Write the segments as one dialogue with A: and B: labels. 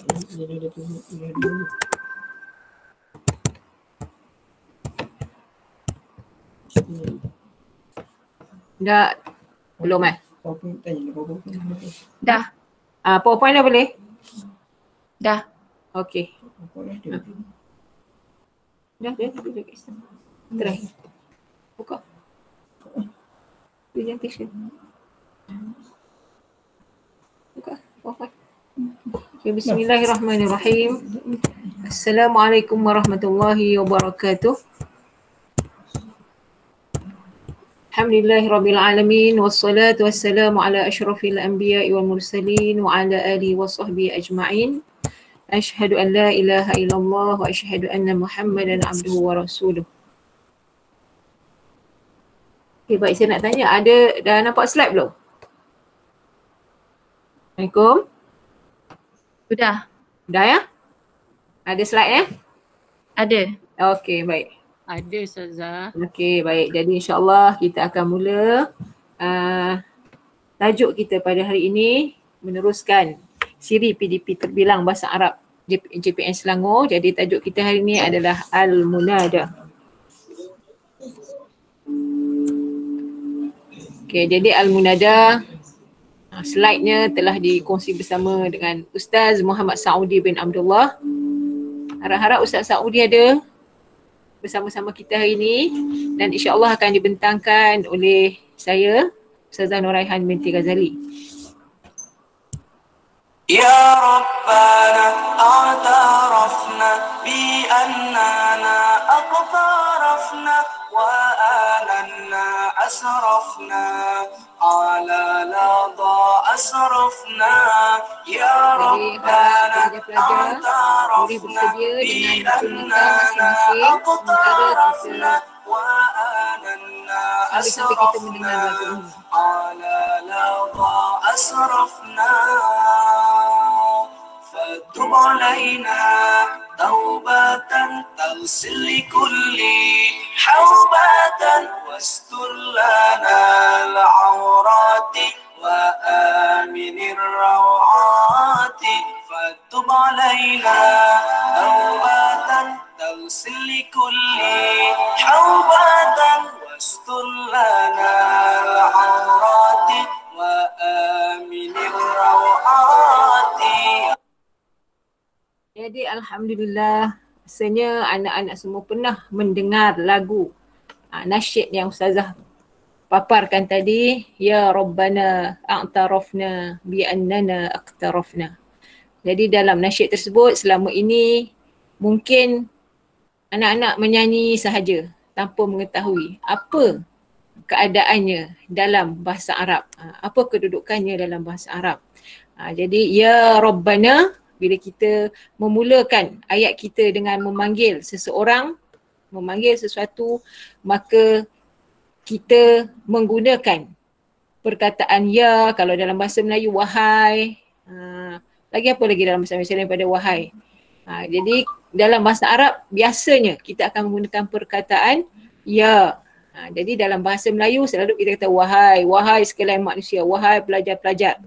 A: Dah belum
B: Dah.
A: PowerPoint dah boleh?
B: Dah.
A: Okey. Dah try. Buka. Presentation. Buka PowerPoint. Okay, bismillahirrahmanirrahim. Assalamualaikum warahmatullahi wabarakatuh. Alhamdulillahirabbil alamin wassalatu wassalamu ala asyrafil anbiya'i wal mursalin wa ala alihi wa sahbihi ajma'in. Asyhadu an la ilaha illallah wa asyhadu anna Muhammadan abduhu wa rasuluh. Okay, baik, saya nak tanya, dah nampak slide belum? Assalamualaikum.
B: Sudah.
A: Dah ya? Ada slide ya?
B: Ada.
A: Okey, baik.
C: Ada Ustazah.
A: Okey, baik. Jadi insya-Allah kita akan mula tajuk kita pada hari ini, meneruskan siri PDP terbilang bahasa Arab JPN Selangor. Jadi tajuk kita hari ini adalah Al-Munada. Okey, jadi Al-Munada, slide-nya telah dikongsi bersama dengan Ustaz Muhammad Saudi bin Abdullah. Harap-harap Ustaz Saudi ada bersama-sama kita hari ini dan insya-Allah akan dibentangkan oleh saya, Ustazah Nuraihan binti Ghazali.
D: Ya Rabbana a'tarafna bi annana aqtarafna wa alanna asrafna ala lada asrafna ya Rabbana a'tarafna bi annana aqtarafna wa alanna asrafna ala lada asrafna فتب علينا توبة تغسل لكل حوبة واستر لنا العورات وآمن الروعات فتب علينا توبة تغسل لكل حوبة واستر لنا العورات وآمن الروعات.
A: Jadi Alhamdulillah, rasanya anak-anak semua pernah mendengar lagu nasyid yang Ustazah paparkan tadi. Ya Rabbana a'tarafna bi annana aqtarafna. Jadi dalam nasyid tersebut selama ini mungkin anak-anak menyanyi sahaja tanpa mengetahui apa keadaannya dalam bahasa Arab, apa kedudukannya dalam bahasa Arab. Jadi ya Rabbana, bila kita memulakan ayat kita dengan memanggil seseorang, memanggil sesuatu, maka kita menggunakan perkataan ya. Kalau dalam bahasa Melayu wahai, lagi apa lagi dalam bahasa Melayu daripada wahai. Jadi dalam bahasa Arab biasanya kita akan menggunakan perkataan ya. Jadi dalam bahasa Melayu selalu kita kata wahai, wahai sekalian manusia, wahai pelajar-pelajar.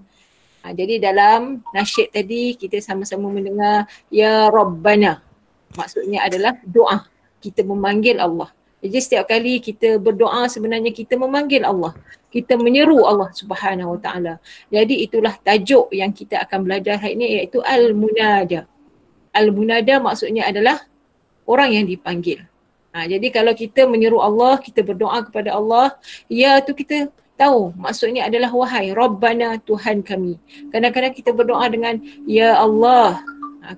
A: Jadi dalam nasyid tadi kita sama-sama mendengar ya Rabbana. Maksudnya adalah doa. Kita memanggil Allah. Jadi setiap kali kita berdoa sebenarnya kita memanggil Allah. Kita menyeru Allah Subhanahu Wa Taala. Jadi itulah tajuk yang kita akan belajar hari ini, iaitu Al-Munada. Al-Munada maksudnya adalah orang yang dipanggil. Jadi kalau kita menyeru Allah, kita berdoa kepada Allah, ya tu kita tahu maksudnya adalah wahai Rabbana, Tuhan kami. Kadang-kadang kita berdoa dengan ya Allah.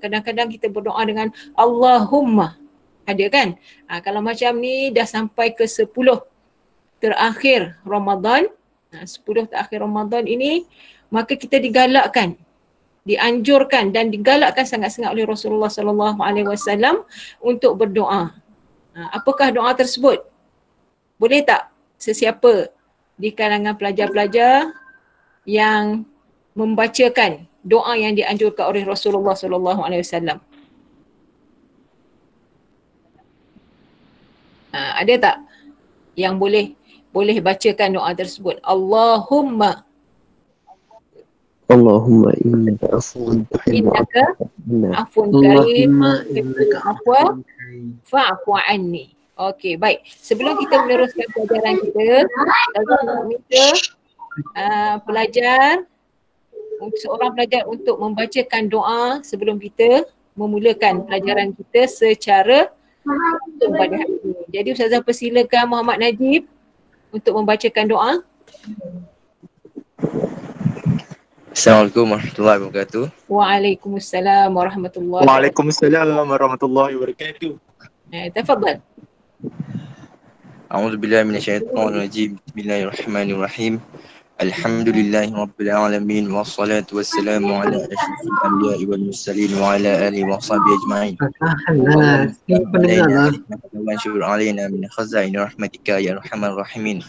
A: Kadang-kadang kita berdoa dengan Allahumma. Ada kan? Kalau macam ni dah sampai ke 10 terakhir Ramadan, 10 terakhir Ramadan ini, maka kita digalakkan, dianjurkan dan digalakkan sangat-sangat oleh Rasulullah sallallahu alaihi wasallam untuk berdoa. Apakah doa tersebut? Boleh tak sesiapa di kalangan pelajar-pelajar yang membacakan doa yang dianjurkan oleh Rasulullah sallallahu alaihi wasallam? Ada tak yang boleh bacakan doa tersebut? Allahumma innaka Afun karim, afwa fa'fu anni. Okey, baik. Sebelum kita meneruskan pelajaran kita, saya nak minta pelajar, seorang pelajar untuk membacakan doa sebelum kita memulakan pelajaran kita secara langsung pada hari ini. Jadi Ustazah persilakan Muhammad Najib untuk membacakan doa.
C: Assalamualaikum warahmatullahi wabarakatuh.
A: Waalaikumsalam warahmatullahi wabarakatuh.
E: Waalaikumsalam warahmatullahi wabarakatuh.
A: Tafadhal.
C: A'udzu billahi minasyaitonir rajim. Bismillahirrahmanirrahim. Alhamdulillahi rabbil alamin wassalatu wassalamu ala asyrafil anbiya'i wal mursalin wa ala alihi wa sahbihi ajma'in. Wa alaina min khazaini rahmatika ya arhamar rahimin.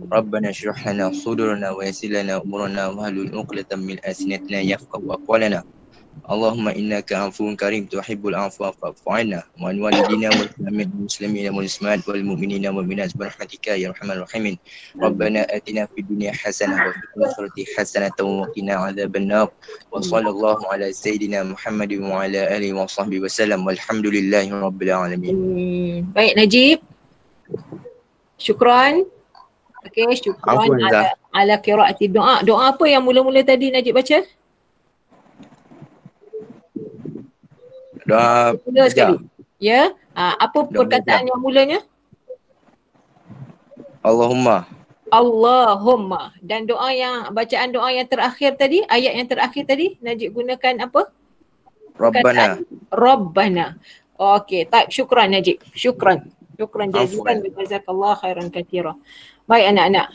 C: Rabbana shrah lana sudurana wa yassir lana umurana wahlul 'uqdatam min alsinatina yafqahu aqwalana. Allahumma innaka afuwun karim tuhibbul afwa fa'fu 'anna wa an walidina wal muslimina wal muslimat wal mu'minina wal mu'minat birahmatika ya arhamar rahimin. Rabbana atina fid dunya hasanah wa fil akhirati hasanatan wa qina 'adzabannar. Wa sallallahu ala sayyidina Muhammadin wa ala alihi wa sahbihi wasallam walhamdulillahi rabbil alamin.
A: Baik Najib. Syukran. Okey, syukran ala qiraati doa. Doa apa yang mula-mula tadi Najib baca?
C: Doa
A: sekali. Ya. Apa perkataan yang mulanya?
C: Allahumma.
A: Allahumma. Dan doa yang bacaan doa yang terakhir tadi, ayat yang terakhir tadi Najib gunakan apa?
C: Rabbana.
A: Rabbana. Okey, baik, syukran Najib. Syukran jazilan wa jazakallahu khairan katsira. Baik anak-anak.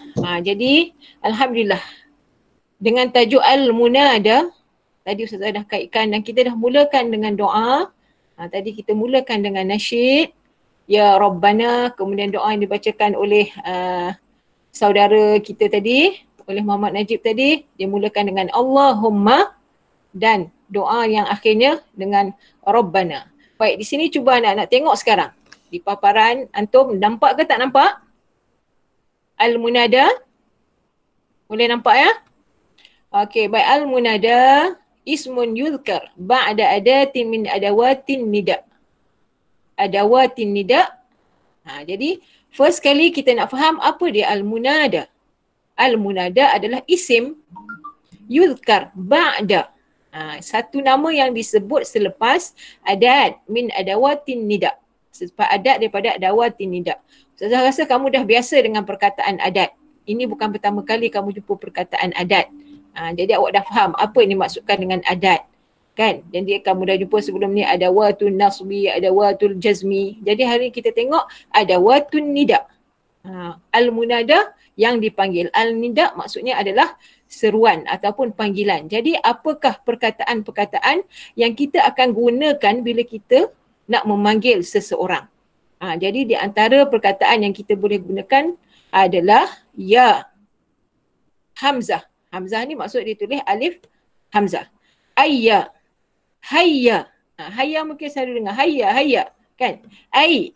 A: Jadi alhamdulillah dengan tajuk al-munada tadi Ustazah dah kaitkan dan kita dah mulakan dengan doa. Tadi kita mulakan dengan nasyid ya Rabbana, kemudian doa yang dibacakan oleh saudara kita tadi, oleh Muhammad Najib tadi, dia mulakan dengan Allahumma dan doa yang akhirnya dengan Rabbana. Baik, di sini cuba anak-anak tengok sekarang. Di paparan antum nampak ke tak nampak? Al-munada. Boleh nampak ya? Okey, baik, al-munada ismun yuzkar ba'da adatin min adawatin nida. Adawatin nida. Jadi first kali kita nak faham apa dia al-munada. Al-munada adalah isim yuzkar ba'da. Satu nama yang disebut selepas adat min adawatin nida. Selepas adat daripada adawatin nida. Saya rasa kamu dah biasa dengan perkataan adat. Ini bukan pertama kali kamu jumpa perkataan adat. Jadi awak dah faham apa yang dimaksudkan dengan adat. Kan? Jadi kamu dah jumpa sebelum ni adawatul nasbi, adawatul jazmi. Jadi hari ni kita tengok adawatun nida. Al-munada yang dipanggil. Al-nida maksudnya adalah seruan ataupun panggilan. Jadi apakah perkataan-perkataan yang kita akan gunakan bila kita nak memanggil seseorang. Jadi di antara perkataan yang kita boleh gunakan adalah ya, hamzah. Hamzah ni maksud ditulis alif hamzah. Ayya, hayya. Hayya mungkin selalu dengar. Hayya, hayya. Kan? Ai.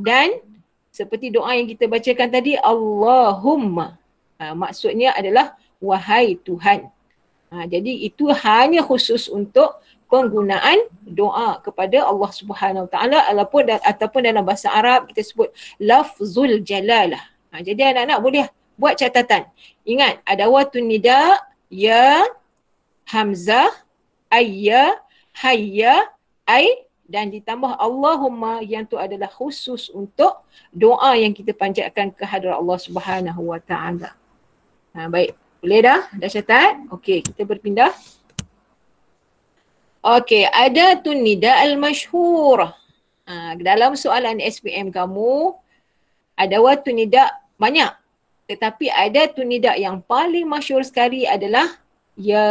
A: Dan seperti doa yang kita bacakan tadi, Allahumma. Maksudnya adalah wahai Tuhan. Jadi itu hanya khusus untuk penggunaan doa kepada Allah Subhanahu Wa Taala ataupun dalam bahasa Arab kita sebut lafzul jalalah. Jadi anak-anak boleh buat catatan. Ingat, adawatun nida, ya, hamzah, ayya, hayya, ai dan ditambah Allahumma yang tu adalah khusus untuk doa yang kita panjatkan ke hadirat Allah Subhanahu Wa Taala. Baik, boleh dah? Dah catat? Okey, kita berpindah. Okey, adatun nida al-masyhurah. Dalam soalan SPM kamu, adawatun nida banyak. Tetapi adatun nida yang paling masyhur sekali adalah ya.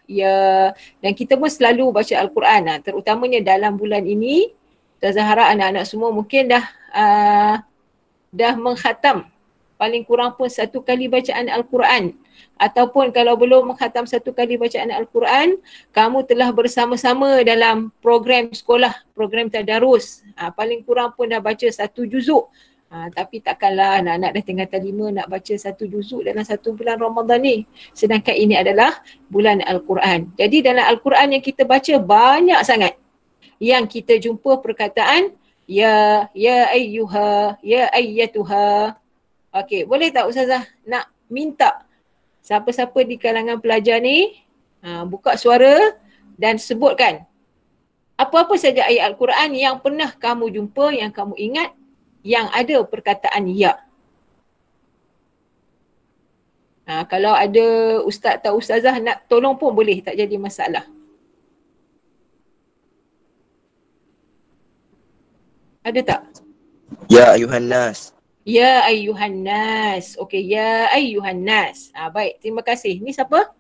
A: Ya, dan kita pun selalu baca Al-Quran, terutamanya dalam bulan ini. Ustazah harap anak-anak semua mungkin dah mengkhatam paling kurang pun satu kali bacaan Al-Quran, ataupun kalau belum mengkhatam satu kali bacaan Al-Quran, kamu telah bersama-sama dalam program sekolah, program tadarus. Paling kurang pun dah baca satu juzuk Tapi takkanlah anak-anak dah tingkatan 5 nak baca 1 juzuk dalam 1 bulan Ramadan ni. Sedangkan ini adalah bulan Al-Quran. Jadi dalam Al-Quran yang kita baca banyak sangat yang kita jumpa perkataan ya ayyuha, ya ayyatuha. Okey, boleh tak Ustazah nak minta siapa-siapa di kalangan pelajar ni buka suara dan sebutkan apa-apa saja ayat Al-Quran yang pernah kamu jumpa, yang kamu ingat yang ada perkataan ya. Kalau ada ustaz atau ustazah nak tolong pun boleh, tak jadi masalah. Ada tak?
C: Ya ayuhan nas.
A: Ya ayyuhan nas. Okey, ya ayyuhan nas. Baik, terima kasih. Ni siapa?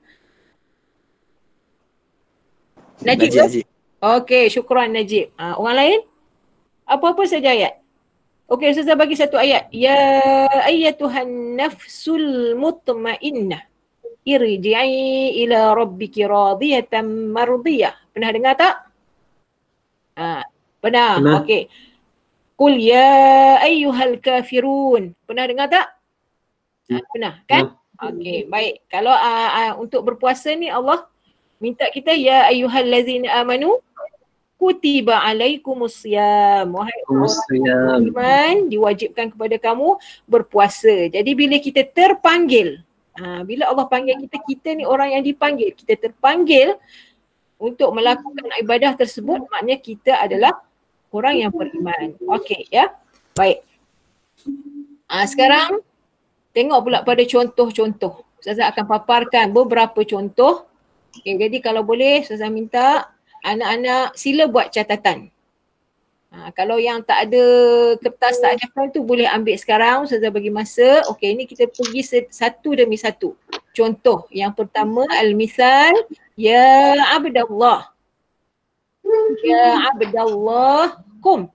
A: Najib.
C: Najib.
A: Okey, syukran Najib. Orang lain? Apa-apa saja ayat? Okey, Ustazah bagi satu ayat. Ya ayyatuhan nafsul mutmainnah. Irji'i ila rabbiki radiyatan mardiyah. Pernah dengar tak? Pernah. Okey. Qul ya ayyuhal kafirun. Pernah dengar tak? Pernah kan? Okey, baik. Kalau untuk berpuasa ni Allah minta kita ya ayyuhallazina amanu kutiba alaikumusiyam. Wahai orang beriman, diwajibkan kepada kamu berpuasa. Jadi bila kita terpanggil, bila Allah panggil kita, kita ni orang yang dipanggil. Kita terpanggil untuk melakukan ibadah tersebut, maknanya kita adalah orang yang beriman. Okey ya. Baik. Sekarang tengok pula pada contoh-contoh. Ustazah akan paparkan beberapa contoh. Okey, jadi kalau boleh Ustazah minta anak-anak sila buat catatan. Kalau yang tak ada kertas, tak ada pen tu boleh ambil sekarang. Ustazah bagi masa. Okey, ni kita pergi satu demi satu. Contoh yang pertama, al-misal ya abdallah. Ya abdallah kum.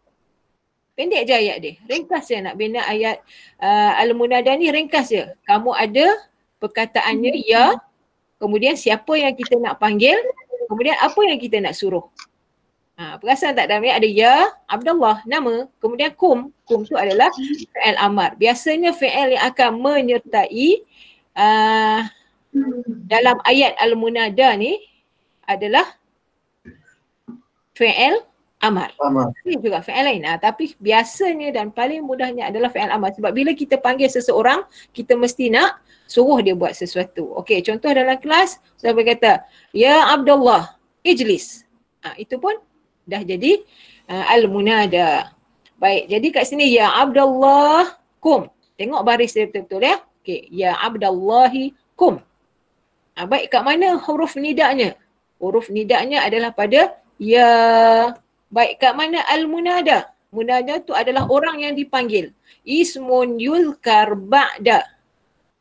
A: Pendek je ayat dia. Ringkas je nak bina ayat al-munadah ni, ringkas je. Kamu ada perkataannya ya, kemudian siapa yang kita nak panggil, kemudian apa yang kita nak suruh. Perasan tak dalam ayat ada ya, Abdullah, nama, kemudian kum. Kum tu adalah fi'il amar. Biasanya fi'il yang akan menyertai dalam ayat al-munadah ni adalah fi'il amar. Ini juga fi'il lain. Tapi biasanya dan paling mudahnya adalah fi'il amar. Sebab bila kita panggil seseorang, kita mesti nak suruh dia buat sesuatu. Okey, contoh dalam kelas, saya berkata, ya Abdullah, ijlis. Itu pun dah jadi al-munada. Baik, jadi kat sini, ya Abdullah kum. Tengok baris dia betul-betul ya. Okey, ya Abdullahi kum. Baik, kat mana huruf nidanya? Huruf nidanya adalah pada ya. Baik, kat mana al-munada? Munada tu adalah orang yang dipanggil. Ismun yuzkar ba'da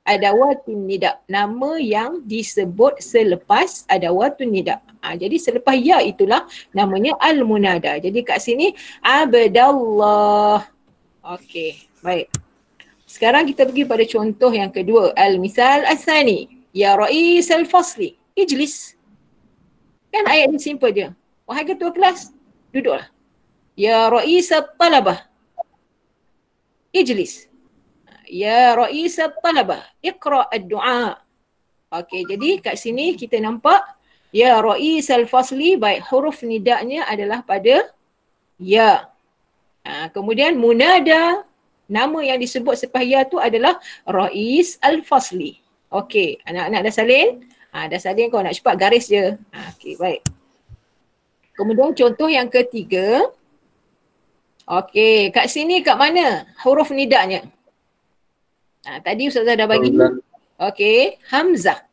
A: adawatun nida. Nama yang disebut selepas adawatun nida. Jadi selepas ya itulah namanya al-munada. Jadi kat sini Abdallah. Okey, baik. Sekarang kita pergi pada contoh yang kedua. Al-misal as-sani. Ya Rais al-fasli. Ijlis. Kan ayat ni simple je. Wahai ketua kelas, duduklah. Ya Rais al-talabah. Ijlis. Ya Rais al-talabah. Iqra' ad-du'a. Okey, jadi kat sini kita nampak ya Rais al-fasli, baik huruf nidanya adalah pada ya. Kemudian munada, nama yang disebut selepas ya tu adalah Rais al-fasli. Okey, anak-anak dah salin? Dah salin, kau nak cepat garis je. Okey, baik. Kemudian contoh yang ketiga. Okey, kat sini kat mana huruf nidanya? Tadi Ustazah dah bagi. Okey, Hamzah.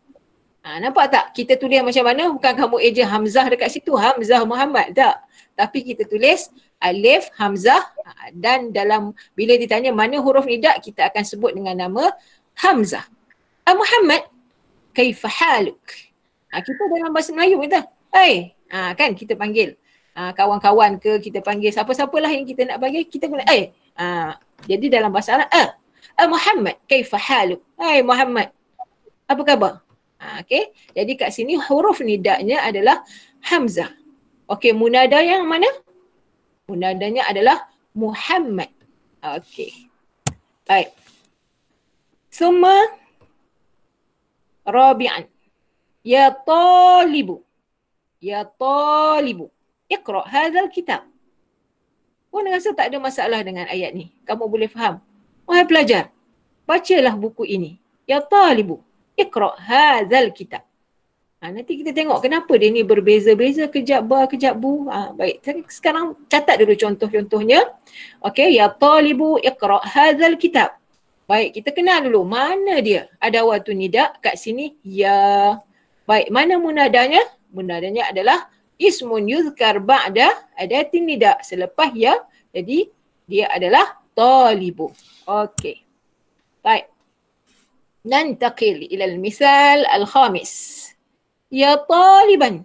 A: Nampak tak? Kita tulis macam mana? Bukan kamu eja Hamzah dekat situ, Hamzah Muhammad. Tak. Tapi kita tulis alif, Hamzah, dan dalam bila ditanya mana huruf nida, kita akan sebut dengan nama Hamzah. Muhammad, kaifa haluk? Kita dalam bahasa Melayu kita, hey, kan kita panggil kawan-kawan ke, kita panggil siapa-siapalah yang kita nak panggil, kita guna jadi dalam bahasa Arab, Muhammad, kaifa haluk? Hey Muhammad, apa khabar? Okey, jadi kat sini huruf nidanya adalah Hamzah. Okey, munada yang mana? Munadanya adalah Muhammad. Okey, Baik. Summa rabi'an. Ya talibu. Ya talibu. Iqra' hadzal kitab. Puan rasa tak ada masalah dengan ayat ni. Kamu boleh faham. Wahai pelajar, bacalah buku ini. Ya talibu. Iqra' hadzal kitab. Nanti kita tengok kenapa dia ni berbeza-beza kejap ba, kejap bu. Baik, sekarang catat dulu contoh-contohnya. Okey, ya talibu iqra' hadzal kitab. Baik, kita kenal dulu mana dia. Ada adawatun nida kat sini ya. Baik, mana munadanya? Munadanya adalah ismun yuzkar ba'da adatin nida. Selepas ya, jadi dia adalah talibu. Okey. Baik. Nantaqil ila al-misal al-khamis. Ya taliban,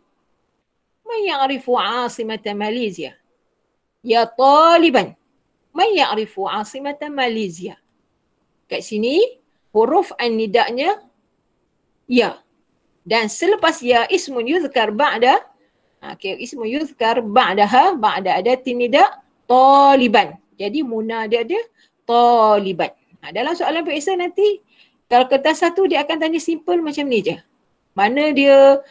A: man ya'rifu 'asimata Malaysia? Ya taliban, man ya'rifu 'asimata Malaysia? Kat sini huruf an-nida'nya ya. Dan selepas ya ismun yuzkar ba'da, ismun yuzkar ba'daha, ba'da adatin nida' taliban. Jadi munada dia taliban. Dalam soalan periksa nanti kalau kertas satu dia akan tanya simple macam ni je. Mana dia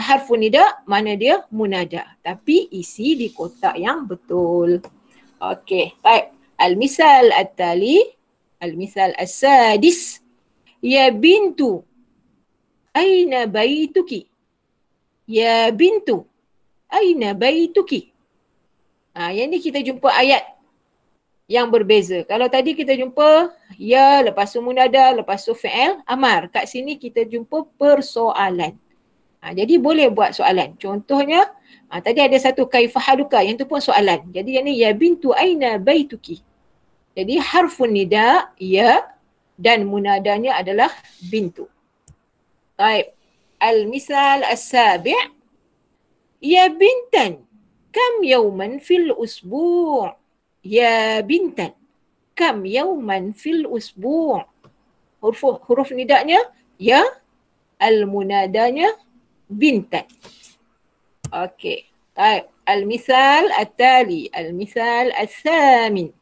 A: harfun nida, mana dia munada. Tapi isi di kotak yang betul. Okey, baik. Al-misal at-tali, al-misal as-sadis. Ya bintu, aina baituki? Ya bintu, aina baituki? Yang ni kita jumpa ayat yang berbeza. Kalau tadi kita jumpa ya, lepas tu munada, lepas tu fi'il amar. Kat sini kita jumpa persoalan. Jadi boleh buat soalan. Contohnya, tadi ada satu kaifahaluka, yang tu pun soalan. Jadi yang ni ya bintu aina baituki. Jadi harfun nida ya dan munadanya adalah bintu. Baik. Al-misal as-sabi'. Ya bintan, kam yawman fil usbu'? Ya bintan, kam yawman fil usbu'? Huruf nidanya ya, al-munadanya bintan. Okey. Baik. Al-misal at-tali, al-misal as-samin.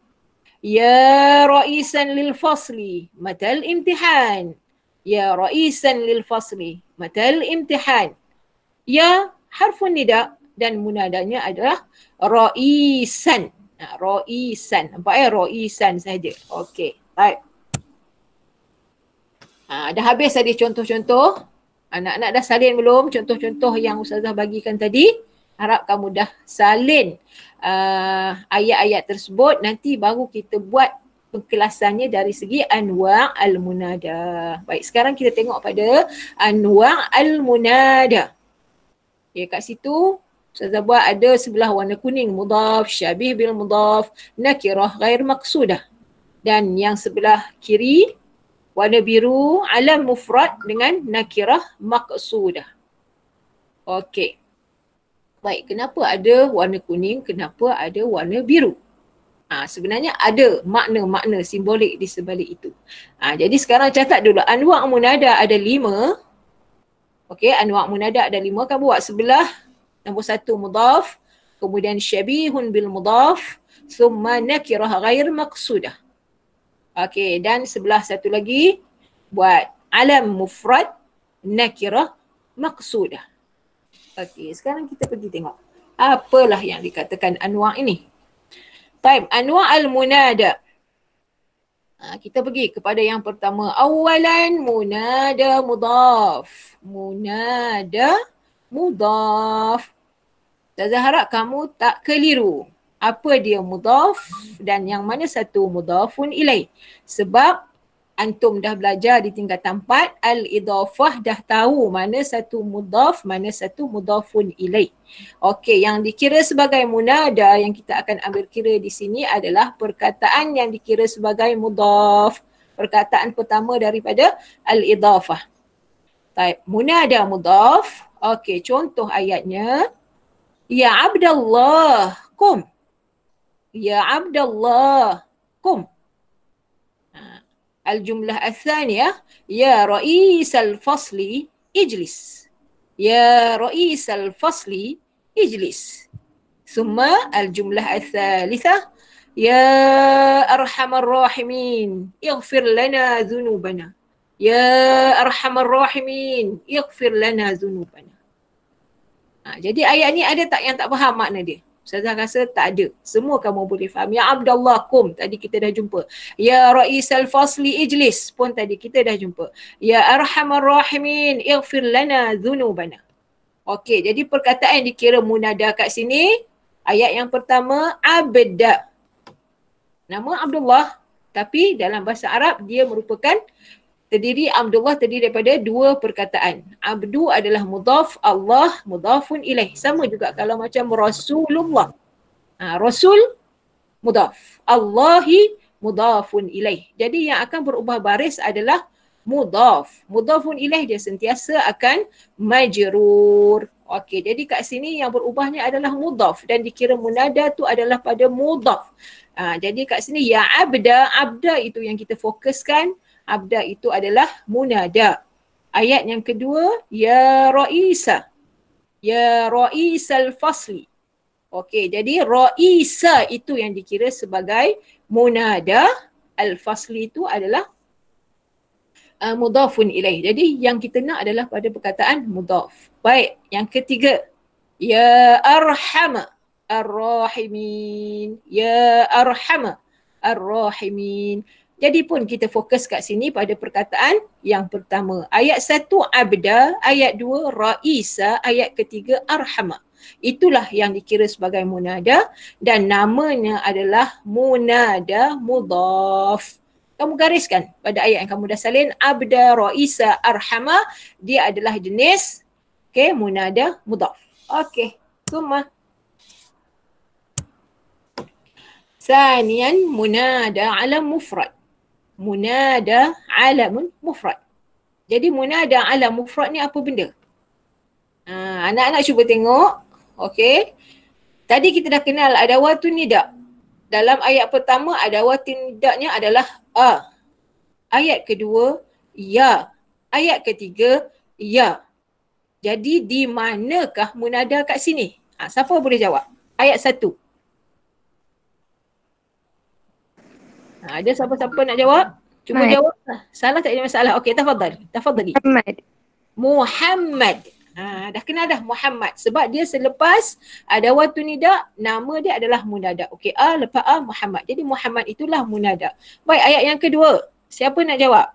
A: Ya ra'isan lil fasli, matal imtihan? Ya ra'isan lil fasli, matal imtihan? Ya harfun nida dan munadanya adalah ra'isan. Ra'isan. Nampak ra'isan saja. Okey. Baik. Dah habis tadi contoh-contoh. Anak-anak dah salin belum contoh-contoh yang Ustazah bagikan tadi? Harap kamu dah salin ayat-ayat tersebut. Nanti baru kita buat pengkelasannya dari segi anwa' al-munada. Baik, sekarang kita tengok pada anwa' al-munada. Okay, kat situ Ustazah buat ada sebelah warna kuning mudhaf, syabih bil mudhaf, nakirah ghair maqsudah. Dan yang sebelah kiri warna biru alam mufrad dengan nakirah maqsudah. Okey. Baik, kenapa ada warna kuning, kenapa ada warna biru? Sebenarnya ada makna-makna simbolik di sebalik itu. Jadi sekarang catat dulu, anwa' munada ada 5. Okey, anwa' munada ada 5. Kamu buat sebelah nombor 1 mudhaf, kemudian syabihun bil mudhaf, summa nakirah ghair maqsudah. Okey, dan sebelah satu lagi buat alam mufrad, nakirah maqsudah. Okey, sekarang kita pergi tengok apalah yang dikatakan anwa' ini. Taib, anwa' al-munada. Kita pergi kepada yang pertama. Awalan munada mudhaf. Munada mudhaf. Ustazah harap kamu tak keliru apa dia mudhaf dan yang mana satu mudhafun ilaih. Sebab antum dah belajar di tingkatan 4, al-idhafah dah tahu mana satu mudhaf, mana satu mudhafun ilaih. Okey, yang dikira sebagai munada yang kita akan ambil kira di sini adalah perkataan yang dikira sebagai mudhaf. Perkataan pertama daripada al-idhafah. Baik, munada mudhaf. Okey, contoh ayatnya. Ya Abdallah, kum. Ya Abdallah, kum. Al-jumlah al-thaniyah. Ya Ra'isal fasli, ijlis. Ya Ra'isal fasli, ijlis. Summa al-jumlah al-thalithah. Ya Arhamar Rahimin, ighfir lana dhunubana. Ya Arhamar Rahimin, ighfir lana dhunubana. Jadi ayat ni ada tak yang tak faham makna dia? Ustazah rasa tak ada. Semua kamu boleh faham. Ya Abdullah kum, tadi kita dah jumpa. Ya Raisal Fasli Ijlis pun tadi kita dah jumpa. Ya Arhamar Rahimin, ighfir lana dhunubana. Okey, jadi perkataan yang dikira munada kat sini, ayat yang pertama, abda. Nama Abdullah, tapi dalam bahasa Arab dia merupakan Abdullah terdiri daripada dua perkataan. Abdu adalah mudhaf, Allah mudhafun ilaih. Sama juga kalau macam Rasulullah. Rasul mudhaf, Allahi mudhafun ilaih. Jadi yang akan berubah baris adalah mudhaf. Mudhafun ilaih dia sentiasa akan majrur. Okey, jadi kat sini yang berubahnya adalah mudhaf dan dikira munada tu adalah pada mudhaf. Jadi kat sini ya abda itu yang kita fokuskan. Abda itu adalah munada. Ayat yang kedua, ya Raisa. Ya Raisal Fasli. Okey, jadi Raisa itu yang dikira sebagai munada. Al-Fasli itu adalah mudhafun ilaih. Jadi yang kita nak adalah pada perkataan mudhaf. Baik, yang ketiga, ya Arhama Ar-Rahimin. Ya Arhama Ar-Rahimin. Jadi pun kita fokus kat sini pada perkataan yang pertama. Ayat 1 abda, ayat 2 raisa, ayat ketiga arhama. Itulah yang dikira sebagai munada dan namanya adalah munada mudhaf. Kamu gariskan pada ayat yang kamu dah salin, abda, raisa, arhama, dia adalah jenis munada mudhaf. Summa. Sanian munada alam mufrad. Munada alamun mufrad. Jadi munada alam mufrad ni apa benda? Anak-anak cuba tengok. Okey. Tadi kita dah kenal adawatun nida. Dalam ayat pertama adawatun nidanya adalah a. Ayat kedua ya. Ayat ketiga ya. Jadi di manakah munada kat sini? Siapa boleh jawab? Ayat 1. Ada siapa-siapa nak jawab? Cuba jawab. Salah tak ada masalah. Okey, tafadhali. Muhammad. Dah kenal dah Muhammad. Sebab dia selepas adawatun nida, nama dia adalah munada. Okey, lepas Muhammad. Jadi Muhammad itulah munada. Baik, ayat yang kedua. Siapa nak jawab?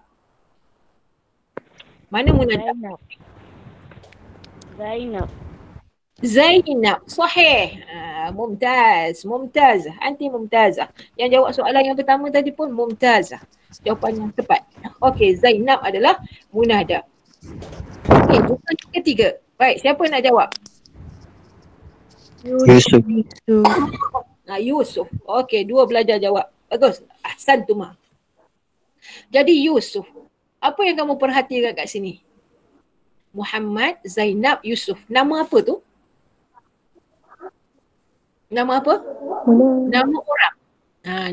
A: Mana munada? Zainab. Sahih. Mumtaz. Anti mumtazah. Yang jawab soalan yang pertama tadi pun mumtazah. Jawapan yang tepat. Okey, Zainab adalah munada. Okey, bukan ketiga. Baik, siapa nak jawab?
C: Yusuf.
A: Yusuf. Okey, dua belajar jawab. Bagus. Ahsantumah. Jadi Yusuf. Apa yang kamu perhatikan kat sini? Muhammad, Zainab, Yusuf. Nama apa tu? Nama apa? Nama orang.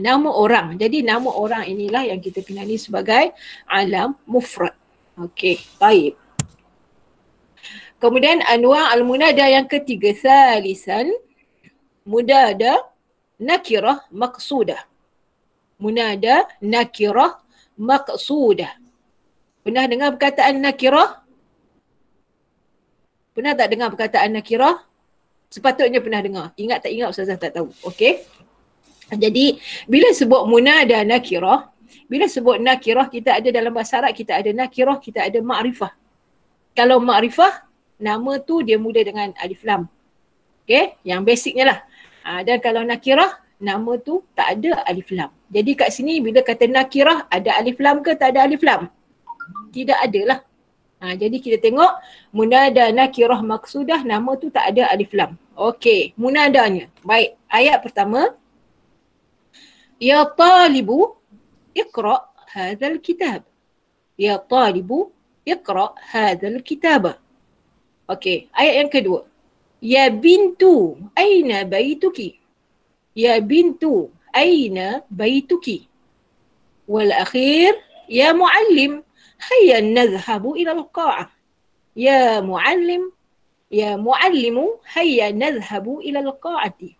A: Nama orang. Jadi nama orang inilah yang kita kenali sebagai alam mufrad. Okey, baik. Kemudian anwa' al-munada yang ketiga, thalisan, munada nakirah maqsudah. Munada nakirah maqsudah. Pernah dengar perkataan nakirah? Pernah tak dengar perkataan nakirah? Sepatutnya pernah dengar. Ingat tak ingat Ustazah tak tahu. Okey. Jadi bila sebut munada nakirah, bila sebut nakirah kita ada dalam bahasa Arab, kita ada nakirah, kita ada ma'rifah. Kalau ma'rifah, nama tu dia mula dengan alif lam. Okey, yang basicnya lah. Dan kalau nakirah, nama tu tak ada alif lam. Jadi kat sini bila kata nakirah, ada alif lam ke tak ada alif lam? Tidak ada lah. Jadi kita tengok munada nakirah maqsudah, nama tu tak ada alif lam. Okey, munadanya. Baik, ayat pertama. Ya talibu iqra' hadzal kitab. Ya talibu iqra' hadzal kitab. Okey, ayat yang kedua. Ya bintu aina baituki. Ya bintu aina baituki. Wal akhir ya muallim hayya nadhhabu ila al-qa'ah. Ya muallim, ya muallimu hayya nadhhabu ila al-qa'ati.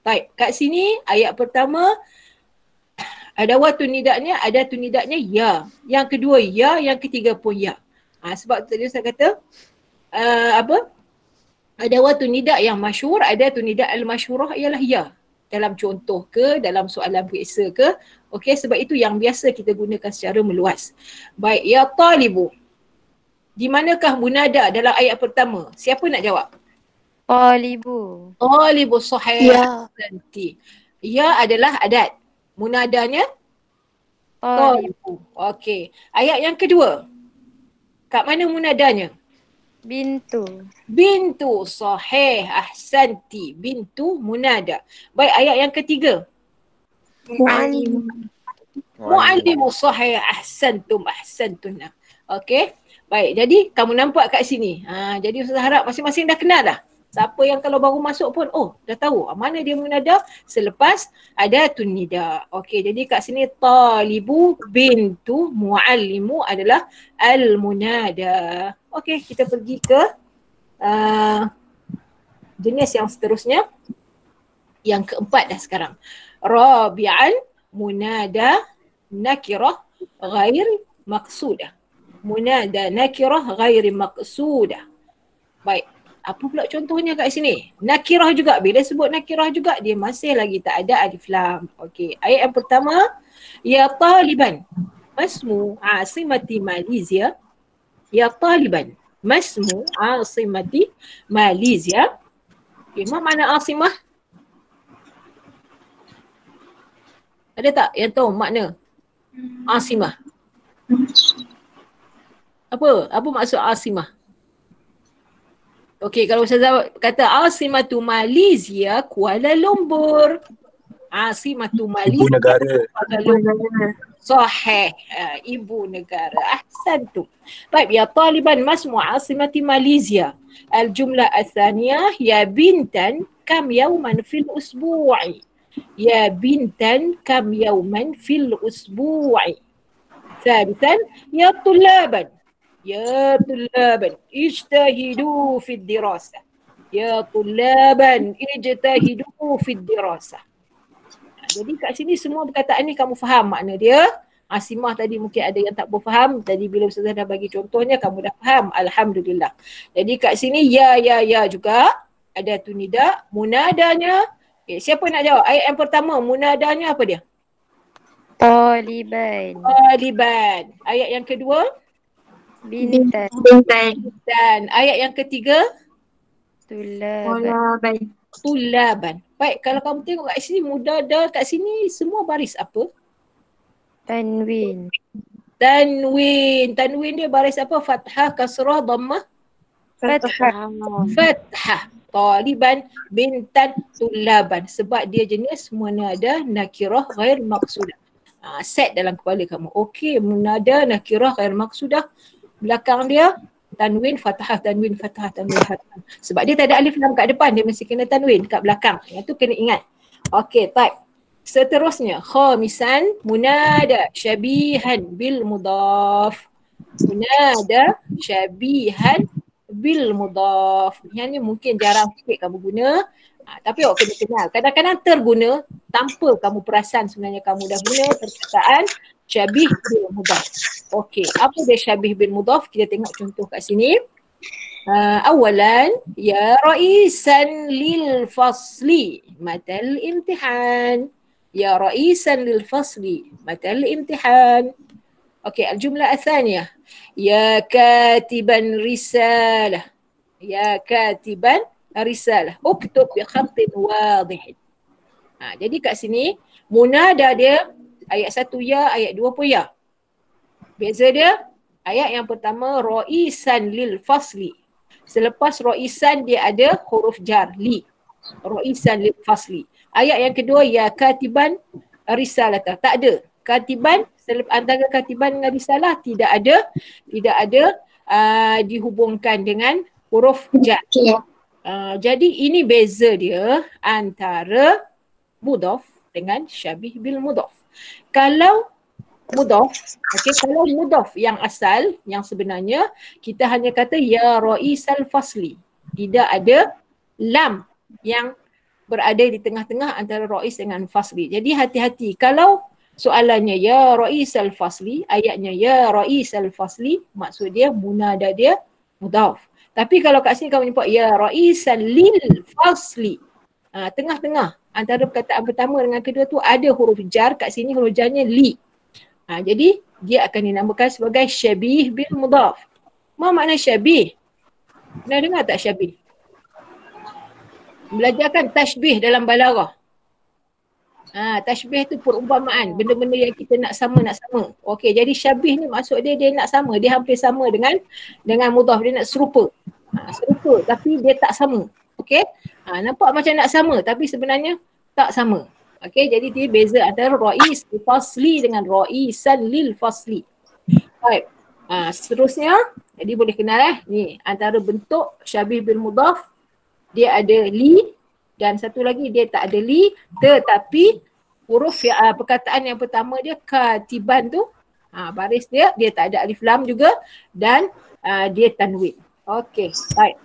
A: Baik, kat sini ayat pertama adawatun nidaknya, adatun nidaknya ya. Yang kedua ya, yang ketiga pun ya. Sebab tadi saya kata adawatun nidak yang masyhur, adatun nidak al-masyhurah ialah ya. Dalam contoh ke, dalam soalan periksa ke. Okey, sebab itu yang biasa kita gunakan secara meluas. Baik, ya talibu. Di manakah munada dalam ayat pertama? Siapa nak jawab?
B: Talibu.
A: Talibu sahih.
F: Ya.
A: Nanti. Ya adalah adat. Munadanya talibu. Okey. Ayat yang kedua. Kat mana munadanya?
B: Bintu.
A: Bintu sahih. Ahsanti. Bintu munada. Baik, ayat yang ketiga.
F: Mu'allim.
A: Mu'allimu sahih. Ahsantum. Ahsantuna. Okey. Baik, jadi kamu nampak kat sini. Jadi Ustaz harap masing-masing dah kenal dah. Siapa yang kalau baru masuk pun, dah tahu mana dia munada selepas adatun nida. Okey, jadi kat sini talibu bintu muallimu adalah al-munada. Okey, kita pergi ke jenis yang seterusnya. Yang keempat dah sekarang. Rabi'an munada nakirah ghair maqsudah. Munada nakirah ghair maqsudah. Baik. Apa pula contohnya kat sini? Nakirah juga. Bila sebut nakirah juga, dia masih lagi tak ada alif lam. Okey. Ayat yang pertama. Ya taliban. Masmu asimati Malaysia. Ya taliban. Masmu asimati Malaysia. Okay, apa makna asimah? Ada tak yang tahu makna asimah? Apa maksud asimah? Okey, kalau Ustazah kata Asimatu Malaysia Kuala Lumpur. Asimatu Malaysia
E: Ibu negara.
A: Kuala Lumpur. Sahih. Ibu negara. Ahsantum. Baik, ya taliban masmu asimati Malaysia. Al-jumlah al-thaniyah ya bintan kam yawman fil usbu'i. Ya bintan kam yawman fil usbu'i. Thalithan ya tulaban. Ya tulaban, ijtahidu fid dirasah. Ya tulaban, ijtahidu fid dirasah. Jadi kat sini semua perkataan ni kamu faham makna dia. Asimah tadi mungkin ada yang tak berfaham. Tadi bila Ustazah dah bagi contohnya, kamu dah faham. Alhamdulillah. Jadi kat sini ya juga. Ada tu nida. Munadanya. Siapa nak jawab? Ayat yang pertama, munadanya apa dia?
B: Taliban.
A: Taliban. Ayat yang kedua?
B: Bintan.
A: Dan ayat yang ketiga?
B: Tulaban.
A: Tulaban. Baik, kalau kamu tengok kat sini, munada kat sini semua baris apa?
B: Tanwin.
A: Tanwin dia baris apa? Fathah, kasrah, dhammah? Fathah. Taliban, bintan, tulaban. Sebab dia jenis munada nakirah ghair maqsudah. Set dalam kepala kamu. Okey, munada nakirah ghair maqsudah. Belakang dia tanwin, fathah, tanwin, fathah, tanwin, fathah. Sebab dia tak ada alif lam kat depan, dia mesti kena tanwin kat belakang. Yang tu kena ingat. Okey, baik. Seterusnya, khamisan munada syabihan bil mudaf. Munada syabihan bil mudaf. Yang ni mungkin jarang sikit kamu guna. Tapi awak kena kenal. Kadang-kadang terguna tanpa kamu perasan sebenarnya kamu dah guna perkataan syabih bil mudaf. Okey, apa dia syabih bil mudaf? Kita tengok contoh kat sini. Awalan, ya ra'isan lil fasli matal imtihan. Ya ra'isan lil fasli matal imtihan. Okey, al-jumlah al-thaniyah. Ya katiban risalah. Ya katiban risalah. Uktub bi khatin wadih. Jadi kat sini munada dia ayat 1 ya, ayat 2 pun ya. Beza dia ayat yang pertama ra'isan lil fasli. Selepas ra'isan dia ada huruf jar li. Ra'isan lil fasli. Ayat yang kedua ya katiban risalata. Tak ada. Katiban antara katiban dengan risalah tidak ada dihubungkan dengan huruf jar. Jadi ini beza dia antara mudhaf dengan syabih bil mudhaf. Kalau mudhaf, kalau mudhaf yang asal, yang sebenarnya kita hanya kata ya raisal fasli. Tidak ada lam yang berada di tengah-tengah antara Ra'is dengan Fasli. Jadi hati-hati. Kalau soalannya ya Ra'is al-Fasli, ayatnya ya Ra'is al-Fasli, maksud dia munada dia mudhaf. Tapi kalau kat sini kamu jumpa ya Ra'is lil-Fasli, tengah-tengah antara perkataan pertama dengan kedua tu ada huruf jar, kat sini huruf jarnya li. Jadi dia akan dinamakan sebagai syabih bil mudhaf. Apa makna syabih? Pernah dengar tak syabih? Belajarkan tashbih dalam balaghah. Tashbih tu perumpamaan, benda-benda yang kita nak sama. Okey, jadi syabih ni maksud dia nak sama, dia hampir sama dengan mudhaf, dia nak serupa. Serupa tapi dia tak sama. Okey? Nampak macam nak sama tapi sebenarnya tak sama. Okey, jadi dia beza antara Ra'is al-Fasli dengan Ra'isan lil Fasli. Baik. Seterusnya, jadi boleh kenal ni antara bentuk syabih bil mudhaf, dia ada li dan satu lagi dia tak ada li, tetapi huruf perkataan yang pertama dia katiban tu, baris dia tak ada alif lam juga dan dia tanwin. Okey, baik.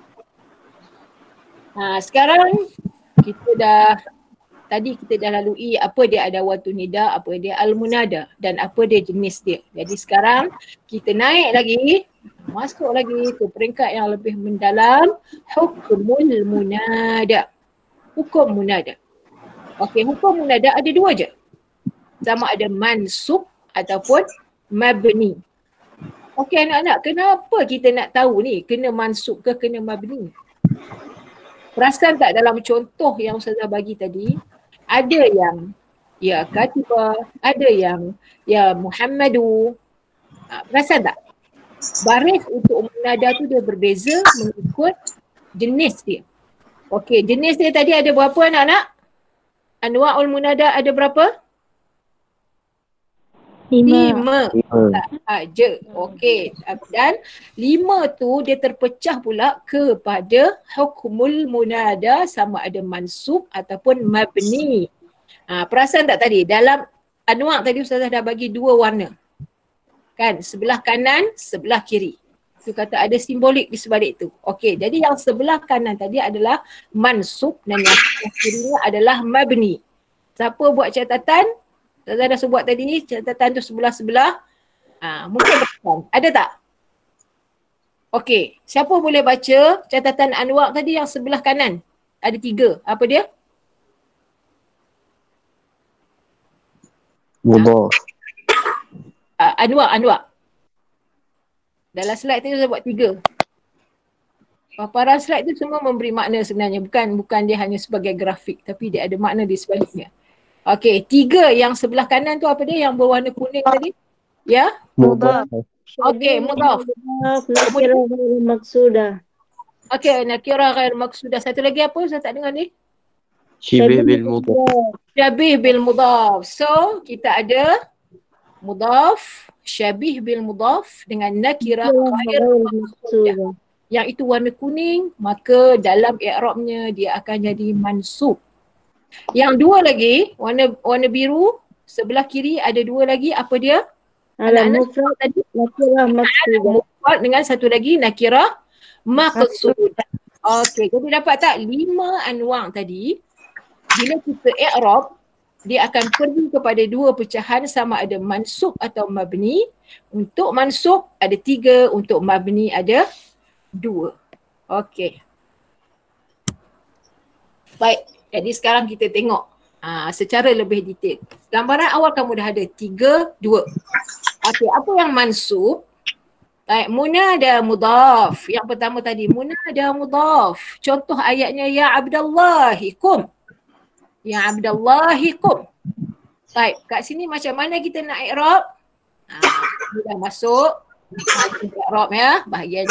A: Sekarang tadi kita dah lalui apa dia adawatun nida, apa dia al-munada dan apa dia jenis dia. Jadi sekarang kita naik lagi, masuk lagi ke peringkat yang lebih mendalam, hukumul munada. Hukum munada. Okey, hukum munada ada dua je. Sama ada mansub ataupun mabni. Okey anak-anak, kenapa kita nak tahu ni kena mansub ke kena mabni? Perasan tak dalam contoh yang Ustazah bagi tadi, ada yang ya katiba, ada yang ya Muhammadu. Perasan tak? Baris untuk munada tu dia berbeza mengikut jenis dia. Okey, jenis dia tadi ada berapa anak-anak? Anwa'ul munada ada berapa? 5 aja. Okey. Dan 5 tu dia terpecah pula kepada hukmul munada sama ada mansub ataupun mabni. Perasan tak tadi dalam anwa' tadi Ustazah dah bagi 2 warna. Kan? Sebelah kanan, sebelah kiri. Itu kata ada simbolik di sebalik tu. Okey, jadi yang sebelah kanan tadi adalah mansub dan yang sebelah kirinya adalah mabni. Siapa buat catatan? Ustazah dah buat tadi catatan tu sebelah-sebelah. Mungkin betul. Ada tak? Okey, siapa boleh baca catatan anwa' tadi yang sebelah kanan? Ada 3. Apa dia?
E: Mudhaf.
A: Anwa'. Dalam slide tu saya buat 3. Paparan slide tu semua memberi makna sebenarnya. Bukan dia hanya sebagai grafik tapi dia ada makna di sebaliknya. Okey, 3 yang sebelah kanan tu apa dia yang berwarna kuning tadi? Ya?
E: Mudhaf.
A: Okey, mudhaf.
F: Nakirah ghairu maksudah.
A: Okey, nakirah ghairu maksudah. Satu lagi apa? Saya tak dengar ni.
E: Syibih bil mudhaf.
A: Syabih bil mudhaf. So, kita ada mudhaf, syabih bil mudhaf dengan nakirah ghairu maksudah. Yang itu warna kuning, maka dalam i'rabnya dia akan jadi mansub. Yang 2 lagi, warna biru, sebelah kiri ada 2 lagi, apa dia?
F: Al-mufrad tadi nakirah maksudah.
A: Mufrad dengan satu lagi nakirah maqsudah. Okey, jadi dapat tak 5 anwa' tadi, bila kita i'rab, dia akan pergi kepada 2 pecahan sama ada mansub atau mabni. Untuk mansub ada 3, untuk mabni ada 2. Okey. Baik. Jadi sekarang kita tengok secara lebih detail. Gambaran awal kamu dah ada 3, 2. Okey, apa yang mansub? Baik, munada mudhaf. Yang pertama tadi, munada mudhaf. Contoh ayatnya, ya Abdallahikum. Ya Abdallahikum. Baik, kat sini macam mana kita nak i'rab? Kita dah masuk. I'rab ya, bahagian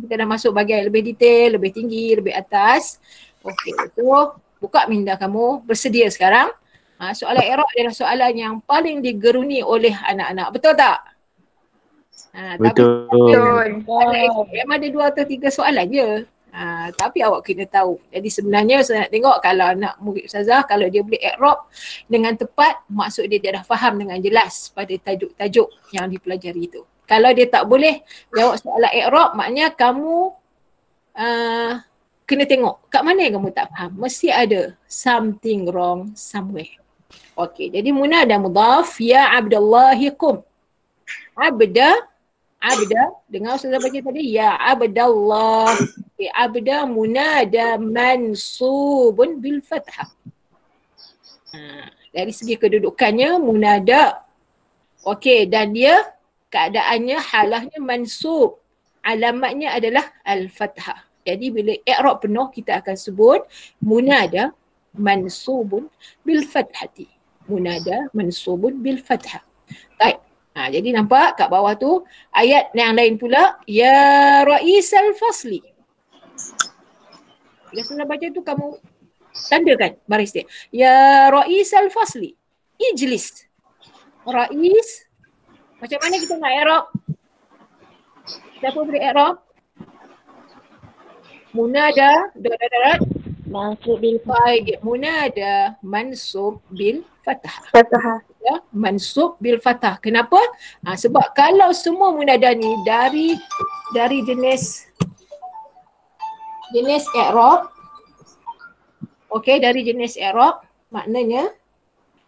A: kita dah masuk bahagian lebih detail, lebih tinggi, lebih atas. Okey, so buka minda kamu, bersedia sekarang. Soalan i'rab adalah soalan yang paling digeruni oleh anak-anak. Betul tak?
E: Betul.
A: Memang ada 2 atau 3 soalan je. Tapi awak kena tahu. Jadi sebenarnya saya nak tengok kalau anak murid Ustazah, kalau dia boleh i'rab dengan tepat, maksud dia dah faham dengan jelas pada tajuk-tajuk yang dipelajari itu. Kalau dia tak boleh jawab soalan i'rab, maknanya kamu kena tengok kat mana yang kamu tak faham. Mesti ada something wrong somewhere. Okey, jadi munada mudhaf ya Abdullahikum. Abda dengar Ustazah baca tadi ya Abdallah. Okay, abda munada mansubun bil fathah. Dari segi kedudukannya munada. Okey, dan dia keadaannya halahnya mansub. Alamatnya adalah al-fathah. Jadi bila i'rab penuh kita akan sebut munada mansubun bil fathati. Munada mansubun bil fathah. Baik. Jadi nampak kat bawah tu ayat yang lain pula ya raisal fasli. Bila Ustazah baca tu kamu tandakan baris dia. Ya raisal fasli. Ijlis. Rais. Macam mana kita nak i'rab? Siapa beri i'rab? Munada
F: Mansub bil
A: baik. Munada mansub bil fathah.
F: fathah.
A: Ya, mansub bil fathah. Kenapa? Sebab kalau semua munada ni dari jenis i'rab, okey, dari jenis i'rab, maknanya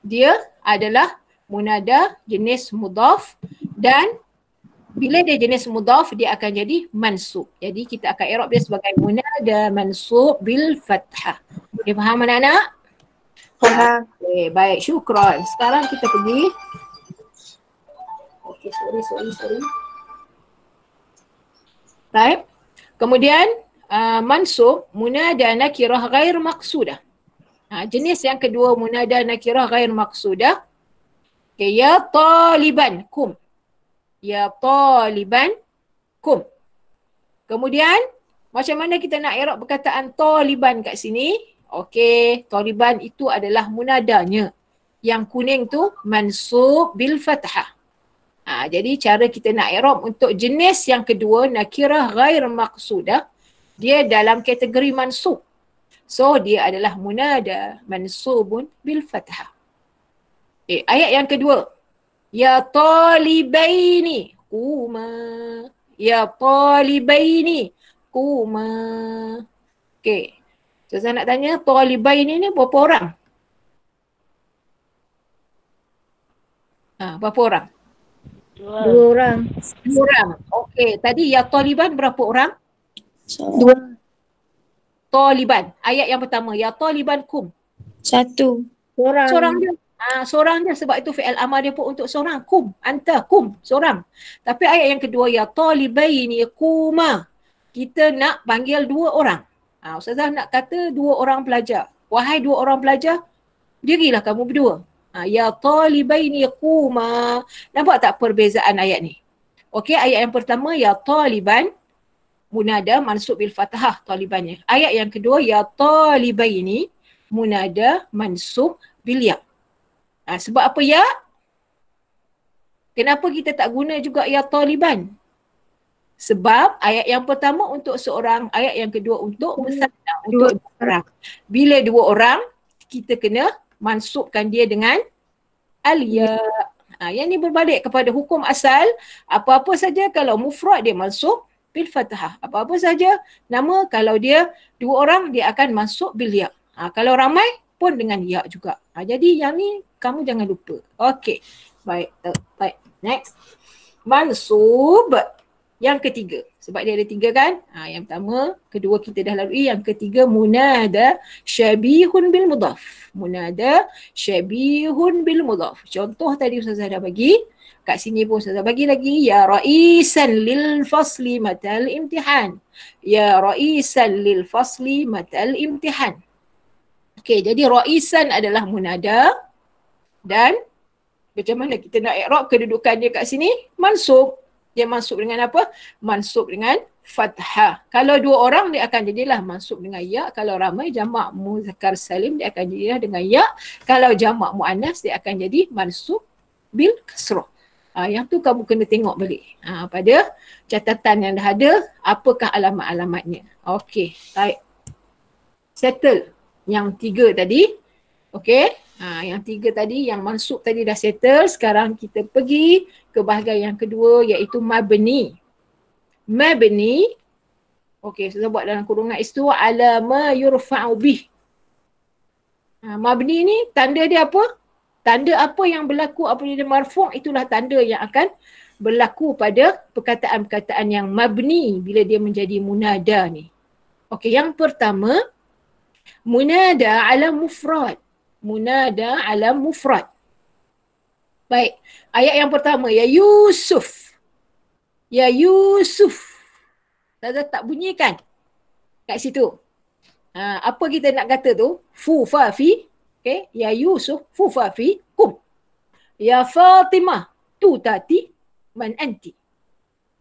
A: dia adalah munada jenis mudhaf dan bila dia jenis mudhaf dia akan jadi mansub. Jadi kita akan i'rab dia sebagai munada mansub bil fathah. Okey, faham anak-anak?
F: Faham.
A: Okay, baik, syukran. Sekarang kita pergi. Okay, sorry. Baik. Kemudian mansub munada nakirah ghair maqsudah. Jenis yang kedua munada nakirah ghair maqsudah. Okay, ya taliban kum. Ya taliban kum. Kemudian macam mana kita nak i'rab perkataan taliban kat sini? Okey, taliban itu adalah munadanya. Yang kuning tu mansub bil fathah. Jadi cara kita nak i'rab untuk jenis yang kedua nakirah ghair maqsudah, dia dalam kategori mansub. So dia adalah munada mansubun bil fathah. Ayat yang kedua. Ya talibaini kuma. Ya talibaini kuma. Okey. So, saya nak tanya, talibain ni berapa orang? Berapa orang?
F: Dua orang.
A: Dua orang. Okey, tadi ya taliban berapa orang?
F: Dua.
A: Taliban. Ayat yang pertama, ya taliban kum.
B: Satu.
F: Seorang.
A: Seorang dia. Seorang dia sebab itu fi'il amar dia pun untuk seorang. Kum. Anta kum. Seorang. Tapi ayat yang kedua, ya talibaini kuma. Kita nak panggil dua orang. Ustazah nak kata dua orang pelajar. Wahai dua orang pelajar, dirilah kamu berdua. Ya talibaini quma. Nampak tak perbezaan ayat ni? Okey, ayat yang pertama ya taliban munada mansub bil fathah talibannya. Ayat yang kedua ya talibaini munada mansub bil ya. Sebab apa ya? Kenapa kita tak guna juga ya taliban? Sebab ayat yang pertama untuk seorang, ayat yang kedua untuk musanna, untuk dua orang. Bila dua orang, kita kena mansubkan dia dengan al-ya. Yang ni berbalik kepada hukum asal, apa-apa saja kalau mufrad dia mansub bil fathah. Apa-apa saja nama kalau dia dua orang dia akan mansub bil ya. Kalau ramai pun dengan ya juga. Jadi yang ni kamu jangan lupa. Okey. Baik. Next. Mansub. Yang ketiga, sebab dia ada tiga kan? Yang pertama, kedua kita dah lalui. Yang ketiga, munada syabihun bil mudhaf. Munada syabihun bil mudhaf. Contoh tadi Ustazah dah bagi. Kat sini pun Ustazah bagi lagi. Ya raisan lil fasli matal imtihan. Ya raisan lil fasli matal imtihan. Okey, jadi raisan adalah munada. Dan macam mana kita nak i'rab kedudukan dia kat sini? Mansub. Dia mansub dengan apa? Mansub dengan fathah. Kalau dua orang dia akan jadilah mansub dengan ya. Kalau ramai jamak muzakkar salim dia akan jadilah dengan ya. Kalau jamak muannas dia akan jadi mansub bil kasrah. Yang tu kamu kena tengok balik. Pada catatan yang dah ada, apakah alamat-alamatnya. Okey, baik. Settle yang tiga tadi. Okey. Yang tiga tadi, yang mansub tadi dah settle. Sekarang kita pergi ke bahagian yang kedua iaitu mabni. Mabni, Okey, saya buat dalam kurungan istu ala ma yurfa'u bih. Mabni ni tanda dia apa? Tanda apa yang berlaku apabila dia marfu' itulah tanda yang akan berlaku pada perkataan-perkataan yang mabni bila dia menjadi munada ni. Okey, yang pertama munada ala mufrad. Munada ala mufrad. Baik, ayat yang pertama ya Yusuf. Ya Yusuf. Tak bunyikan kat situ. Apa kita nak kata tu? Fu fa fi. Okay. Ya Yusuf fu fa fi kum. Ya Fatimah tu tati man anti.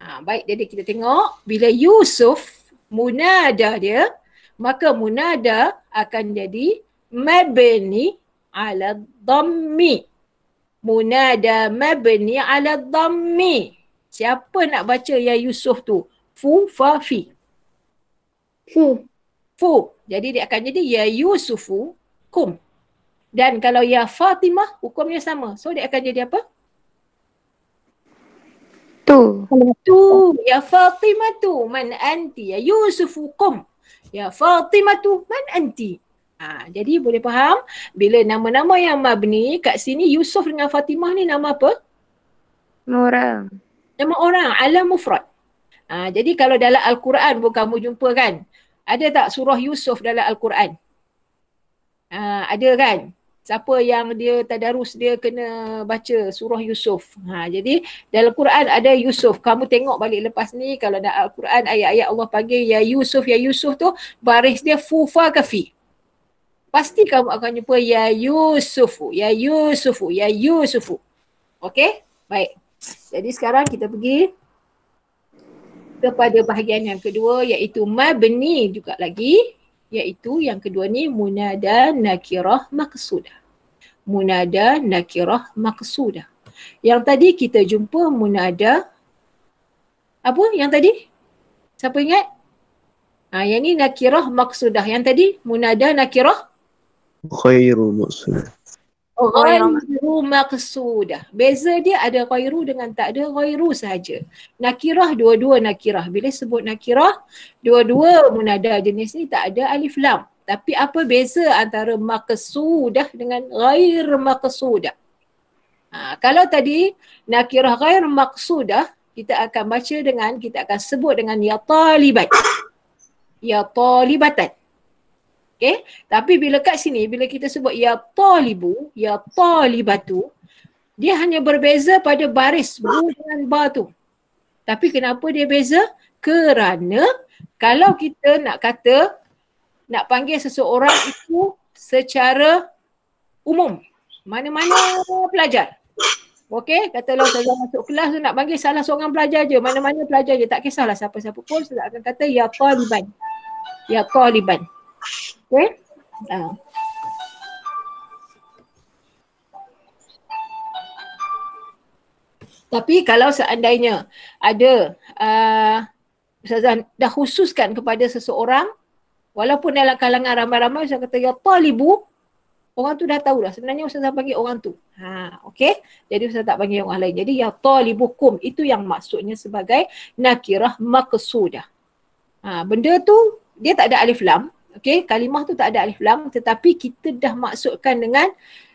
A: Baik, jadi kita tengok bila Yusuf munada dia, maka munada akan jadi mabni ala dhammi. Munada mabni ala dhammi. Siapa nak baca ya Yusuf tu? Fu fa fi. Fu. Jadi dia akan jadi ya Yusufu kum. Dan kalau ya Fatimah hukumnya sama. So dia akan jadi apa?
B: Tu.
A: Ya Fatimah tu man anti. Ya Yusufu kum. Ya Fatimah tu man anti. Jadi boleh faham bila nama-nama yang mabni kat sini Yusuf dengan Fatimah ni nama apa?
B: Orang.
A: Nama orang ala mufrad. Jadi kalau dalam Al-Quran pun kamu jumpa kan, ada tak surah Yusuf dalam Al-Quran? Ada kan? Siapa yang dia tadarus dia kena baca surah Yusuf. Jadi dalam Quran ada Yusuf. Kamu tengok balik lepas ni kalau dalam Al-Quran ayat-ayat Allah panggil ya Yusuf tu baris dia fufa kafi. Pasti kamu akan jumpa ya Yusufu, ya Yusufu, ya Yusufu. Okey? Baik. Jadi sekarang kita pergi kepada bahagian yang kedua iaitu mabni juga lagi, iaitu yang kedua ni munada nakirah maqsudah. Munada nakirah maqsudah. Yang tadi kita jumpa munada apa yang tadi? Siapa ingat? Yang ni nakirah maqsudah. Yang tadi munada nakirah
E: Khairu maqsudah.
A: ghairu maqsudah. Beza dia ada ghairu dengan tak ada ghairu sahaja. Nakirah dua-dua nakirah. Bila sebut nakirah, dua-dua munada jenis ni tak ada alif lam. Tapi apa beza antara maqsudah dengan ghair maqsudah? Kalau tadi nakirah ghair maqsudah, kita akan baca dengan, kita akan sebut dengan ya talibat. Ya talibatan. Okay. Tapi bila kat sini, bila kita sebut ya talibu, ya talibatu, dia hanya berbeza pada baris bu dengan ba tu. Tapi kenapa dia beza? Kerana kalau kita nak kata, nak panggil seseorang itu secara umum, mana-mana pelajar. Okey, katalah saya masuk kelas tu nak panggil salah seorang pelajar je, mana-mana pelajar je, tak kisahlah siapa-siapa pun, saya akan kata ya taliban. Ya taliban. Okey? Tapi kalau seandainya ada Ustazah dah khususkan kepada seseorang, walaupun dalam kalangan ramai-ramai saya kata ya talibu, orang tu dah tahu dah sebenarnya Ustazah panggil orang tu. Okey? Jadi Ustazah tak panggil orang lain. Jadi ya talibukum itu yang maksudnya sebagai nakirah maqsudah. Benda tu dia tak ada alif lam. Okey, kalimah tu tak ada alif lam, tetapi kita dah maksudkan dengan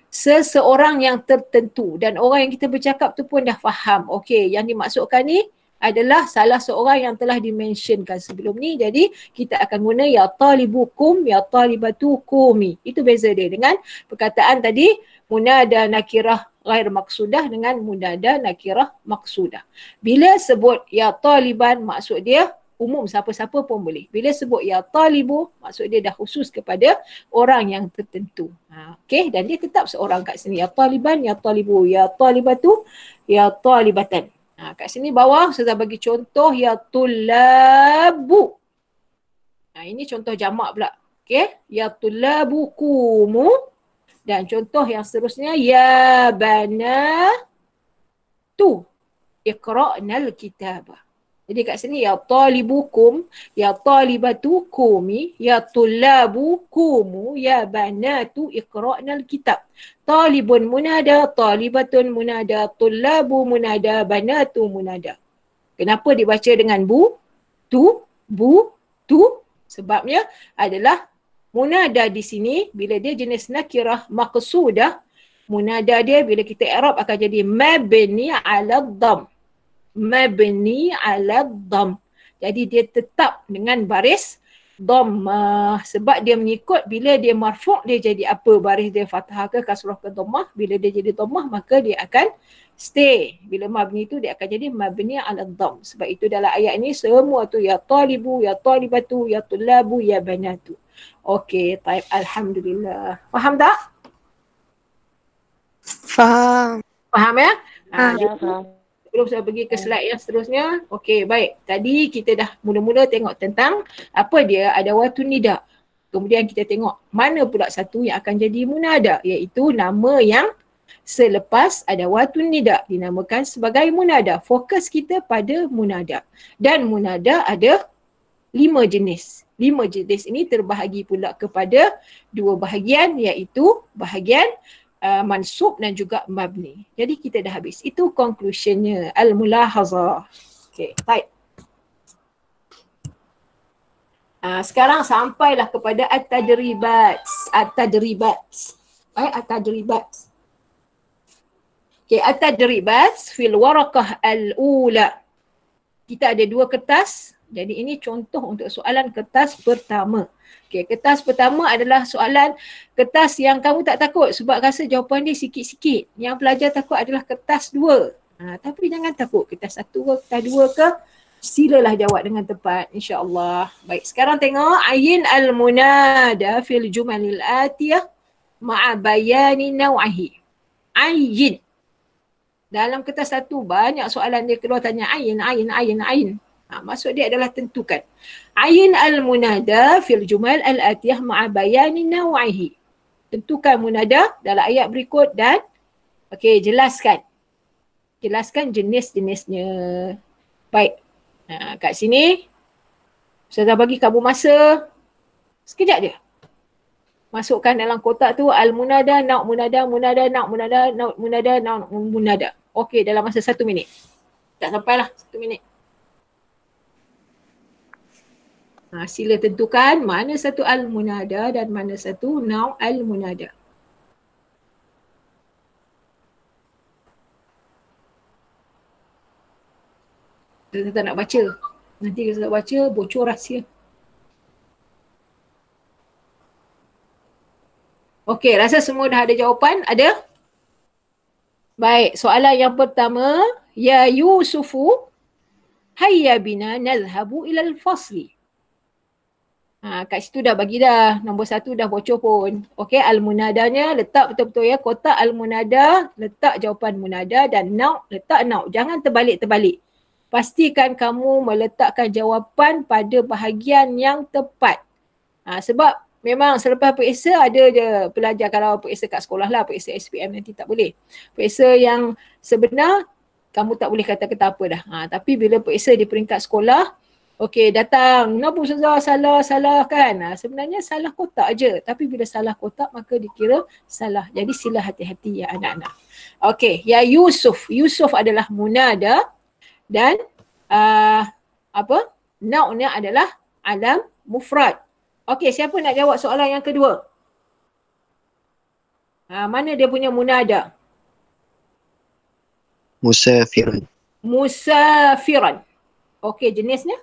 A: seseorang yang tertentu dan orang yang kita bercakap tu pun dah faham. Okey, yang dimaksudkan ni adalah salah seorang yang telah dimentionkan sebelum ni. Jadi kita akan guna ya talibukum, ya talibatukumi. Itu beza dia dengan perkataan tadi munada nakirah ghair maqsudah dengan munada nakirah maqsudah. Bila sebut ya taliban, maksud dia umum, siapa-siapa pun boleh. Bila sebut ya talibu, maksud dia dah khusus kepada orang yang tertentu. Okey, dan dia tetap seorang kat sini. Ya taliban, ya talibu, ya talibatu, ya talibatan. Kat sini bawah saya bagi contoh ya tullabu. Ini contoh jamak pula. Okey, ya tullabu kumu. Dan contoh yang seterusnya ya banatu iqra'nal kitabah. Jadi kat sini ya talibukum, ya talibatukumi, ya tullabukumu, ya banatu iqra'nal kitab. Talibun munada, talibatun munada, tullabu munada, banatu munada. Kenapa dibaca dengan bu, tu, bu, tu sebabnya adalah munada di sini bila dia jenis nakirah maqsudah, munada dia bila kita i'rab akan jadi mabni 'ala dhamm. Mabni 'ala dhamm. Jadi dia tetap dengan baris dhammah sebab dia mengikut bila dia marfu' dia jadi apa, baris dia fathah ke kasrah ke dhammah. Bila dia jadi dhammah maka dia akan stay. Bila mabni tu dia akan jadi mabni 'ala dhamm. Sebab itu dalam ayat ini semua tu ya talibu, ya talibatu, ya tullabu, ya banatu. Okey, baik, alhamdulillah. Faham tak?
B: Faham.
A: Faham ya?
F: Ya, faham.
A: Sebelum saya pergi ke slide yang seterusnya. Okey, baik. Tadi kita dah mula-mula tengok tentang apa dia adawatun nida. Kemudian kita tengok mana pula satu yang akan jadi munada, iaitu nama yang selepas adawatun nida dinamakan sebagai munada. Fokus kita pada munada. Dan munada ada 5 jenis. 5 jenis ini terbahagi pula kepada 2 bahagian, iaitu bahagian mansub dan juga mabni. Jadi kita dah habis. Itu conclusionnya. Al-mulahazah. Okay, baik. Sekarang sampailah kepada at-tadribat. At-tadribat. Baik, at-tadribat. Okay, at-tadribat fil warakah al-ula. Kita ada 2 kertas. Jadi ini contoh untuk soalan kertas pertama. Okay, kertas pertama adalah soalan kertas yang kamu tak takut sebab rasa jawapan dia sikit-sikit. Yang pelajar takut adalah kertas 2. Tapi jangan takut, kertas 1 ke, kertas 2 ke, silalah jawab dengan tepat, insya-Allah. Baik, sekarang tengok ayin al-munada fil jumalil atiyah ma'a bayani naw'ihi. Ayin. Dalam kertas 1 banyak soalan dia keluar tanya ayin. Maksud dia adalah tentukan. Ayin al-munada fil jumal al-atiyah ma'a bayani naw'ihi. Tentukan munada dalam ayat berikut dan jelaskan. Jelaskan jenis-jenisnya. Baik. Kat sini Ustazah bagi kamu masa sekejap je. Masukkan dalam kotak tu al-munada, na' munada, munada, na' munada, na' munada, na' munada. Okey, dalam masa 1 minit. Tak sampailah 1 minit. Sila tentukan mana satu al-munada dan mana satu na' al-munada. Kita tak nak baca. Nanti kita tak baca, bocor rahsia. Okey, rasa semua dah ada jawapan? Ada? Baik, soalan yang pertama. Ya Yusufu, hayya bina nazhabu ilal fasli. Kat situ dah bagi dah. Nombor 1 dah bocor pun. Okey, al-munadanya letak betul-betul ya. Kotak al-munada, letak jawapan munada dan na' letak na'. Jangan terbalik-terbalik. Pastikan kamu meletakkan jawapan pada bahagian yang tepat. Sebab memang selepas periksa ada je pelajar, kalau periksa kat sekolah lah, periksa SPM nanti tak boleh. Periksa yang sebenar, kamu tak boleh kata-kata apa dah. Tapi bila periksa di peringkat sekolah, okey, datang, kenapa Ustazah salah kan? Sebenarnya salah kotak je. Tapi bila salah kotak maka dikira salah. Jadi sila hati-hati ya anak-anak. Okey, ya Yusuf. Yusuf adalah munada dan Na'nya adalah alam mufrad. Okey, siapa nak jawab soalan yang kedua? Mana dia punya munada?
E: Musafiran.
A: Musafiran. Okey, jenisnya?